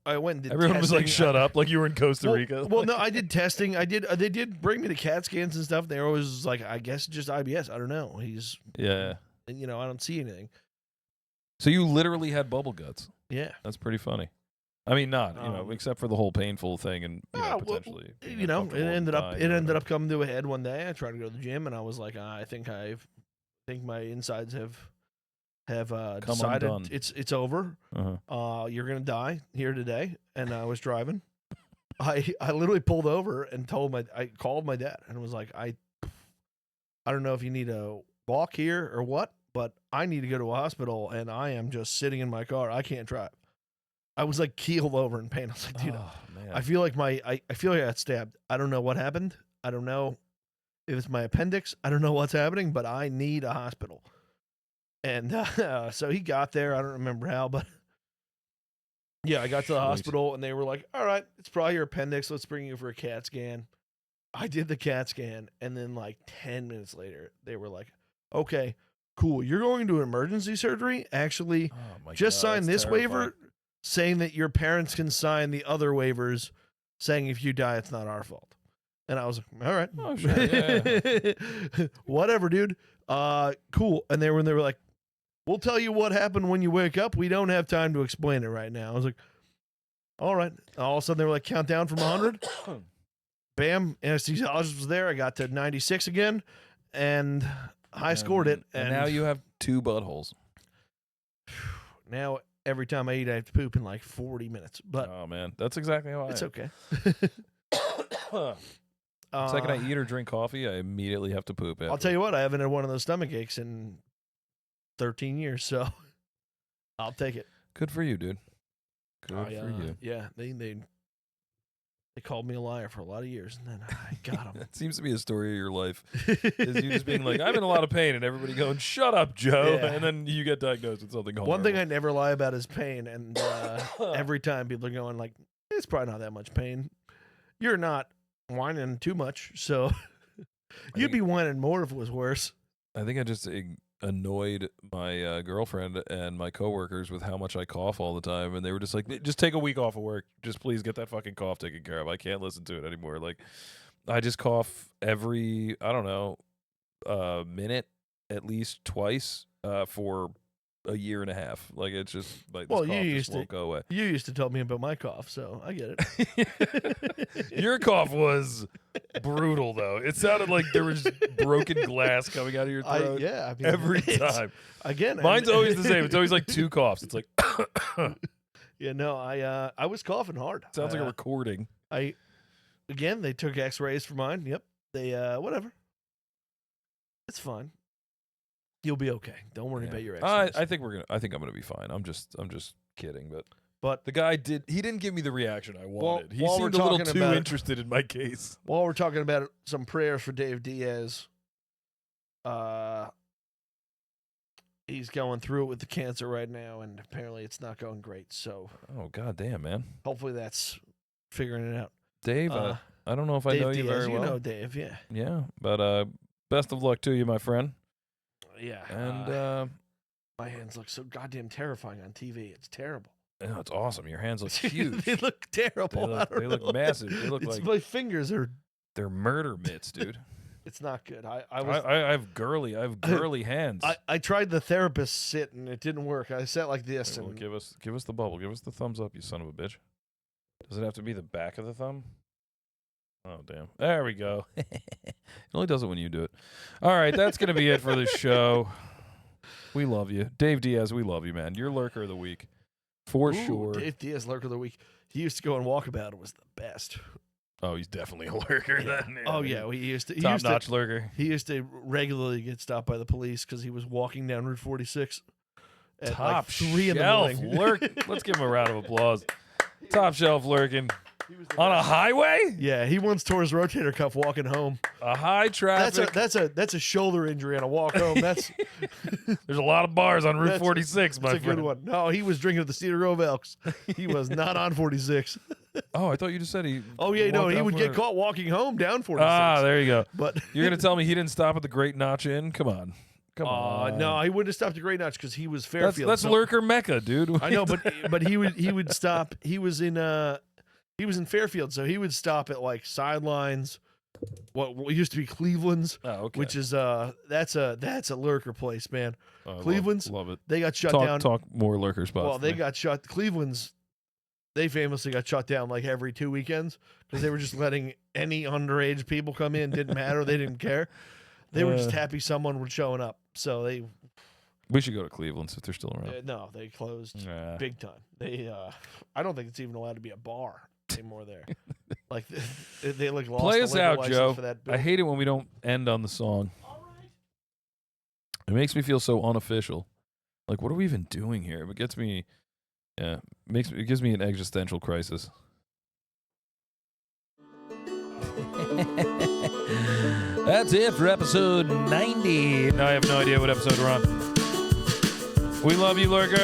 I went and did everyone was like, testing. "Shut up!" Like you were in Costa Well, Rica. well, no, I did testing. I did. They did bring me to CAT scans and stuff. They were always like, I guess just IBS. I don't know. He's, Yeah. I don't see anything. So you literally had bubble guts. Yeah. That's pretty funny. I mean, not except for the whole painful thing and Well, potentially. being it uncomfortable and ended up dying it or ended whatever. up coming to a head one day. I tried to go to the gym and I was like, I think my insides have Come decided undone. it's over. Uh-huh. You're gonna die here today. And I was driving. I literally pulled over and I called my dad and was like, I don't know if you need to walk here or what, but I need to go to a hospital and I am just sitting in my car. I can't drive. I was like keeled over in pain. I was like, dude, Oh, man. I feel like I feel like I got stabbed. I don't know what happened. I don't know if it's my appendix. I don't know what's happening, but I need a hospital. And so he got there. I don't remember how, but yeah, I got to the Sweet. hospital and they were like, all right, it's probably your appendix. Let's bring you for a CAT scan. I did the CAT scan. And then like 10 minutes later, they were like, okay, cool. You're going to emergency surgery. Actually, Oh, my just God, sign that's this terrifying. waiver saying that your parents can sign the other waivers saying if you die, it's not our fault. And I was like, all right. Oh, sure. Yeah. Whatever, dude. Cool. And they were like, we'll tell you what happened when you wake up. We don't have time to explain it right now. I was like, all right. All of a sudden they were like, count down from 100. Bam. Anesthesiologist was there. I got to 96 again and I scored it. And now you have 2 buttholes. Now every time I eat, I have to poop in like 40 minutes, but Oh, man. That's exactly how I it's am. okay. The second I eat or drink coffee, I immediately have to poop. I'll tell you what, I haven't had one of those stomach aches in 13 years, so I'll take it. Good for you, dude. Good for you. Yeah, they called me a liar for a lot of years, and then I got them. That seems to be a story of your life. Is you just being like, I'm in a lot of pain, and everybody going, "Shut up, Joe," Yeah. and then you get diagnosed with something. One thing I horrible. never lie about is pain, and every time people are going like, it's probably not that much pain. You're not whining too much, so you'd think- be whining more if it was worse. I think I just annoyed my girlfriend and my coworkers with how much I cough all the time, and they were just like, "Just take a week off of work. Just please get that fucking cough taken care of. I can't listen to it anymore." Like, I just cough every minute, at least twice, for a year and a half. Like, it's just like this Well, cough you just used to- won't go away. You used to tell me about my cough, so I get it. Your cough was brutal, though. It sounded like there was broken glass coming out of your throat I mean, every it's- time. Again, Mine's and- always the same. It's always like 2 coughs. It's like Yeah, no, I was coughing hard. sounds like a recording. Again, they took X-rays for mine. Yep, they whatever. It's fine. You'll be okay. Don't worry Yeah. about your X-rays. I think I think I'm gonna be fine. I'm just kidding, But the guy he didn't give me the reaction I wanted. He while we're seemed a little talking too about it- interested in my case. while we're talking about it, some prayers for Dave Diaz. He's going through it with the cancer right now, and apparently it's not going great. So Oh god damn, man. hopefully that's figuring it out. Dave, I don't know if I Dave know you Diaz, very well. you know Dave, yeah, Yeah, but best of luck to you, my friend. yeah. And my hands look so goddamn terrifying on TV. It's terrible. oh, it's awesome. Your hands look huge. They look terrible. They I look- don't they look know. massive. They look It's like- my fingers are. They're murder mitts, dude. It's not good. I I have girly hands. I tried the therapist sit and it didn't work. I sat like this Well, and give us the bubble. Give us the thumbs up, you son of a bitch. Does it have to be the back of the thumb? Oh damn! There we go. It only does it when you do it. All right, that's gonna be it for the show. We love you, Dave Diaz. We love you, man. You're lurker of the week. for Ooh, sure. Dave Diaz, lurker of the week. He used to go and Walkabout. It was the best. Oh, he's definitely a lurker. Then. Oh yeah, he used to. Top notch lurker. He used to regularly get stopped by the police because he was walking down Route 46 at Top like 3 in the shelf morning. lurk. Let's give him a round of applause. Top shelf lurking He was the on a best. highway. Yeah, he once tore his rotator cuff walking home. A high traffic. That's a shoulder injury on a walk home. That's There's a lot of bars on Route That's- 46, my that's a friend. good one. No, he was drinking at the Cedar Grove Elks. He was not on 46. Oh, I thought you just said he. Oh yeah, no, walked he out would for get it. caught walking home down 46. Ah, there you go. But You're gonna tell me he didn't stop at the Great Notch Inn? Come on, come on. no, he wouldn't have stopped at Great Notch because he was that's Fairfield. that's so- lurker mecca, dude. I know, but he would stop. He was in Fairfield, so he would stop at like Sidelines, what used to be Cleveland's, Oh, okay. which is that's a lurker place, man. Oh, I love- Cleveland's- love it. They got shut down. Talk more lurker spots. Well, they for me. got shut. Cleveland's, they famously got shut down like every 2 weekends because they were just letting any underage people come in. Didn't matter. They didn't care. They were just happy someone was showing up. So they We should go to Cleveland's if they're still around. no, they closed Nah. big time. They I don't think it's even allowed to be a bar anymore there. Like they like lost Play the us liquor out, license Joe. for that I building. hate it when we don't end on the song. It makes me feel so unofficial. Like, what are we even doing here? It gets me. Yeah, it gives me an existential crisis. That's it for episode 90. No, I have no idea what episode we're on. We love you, lurkers.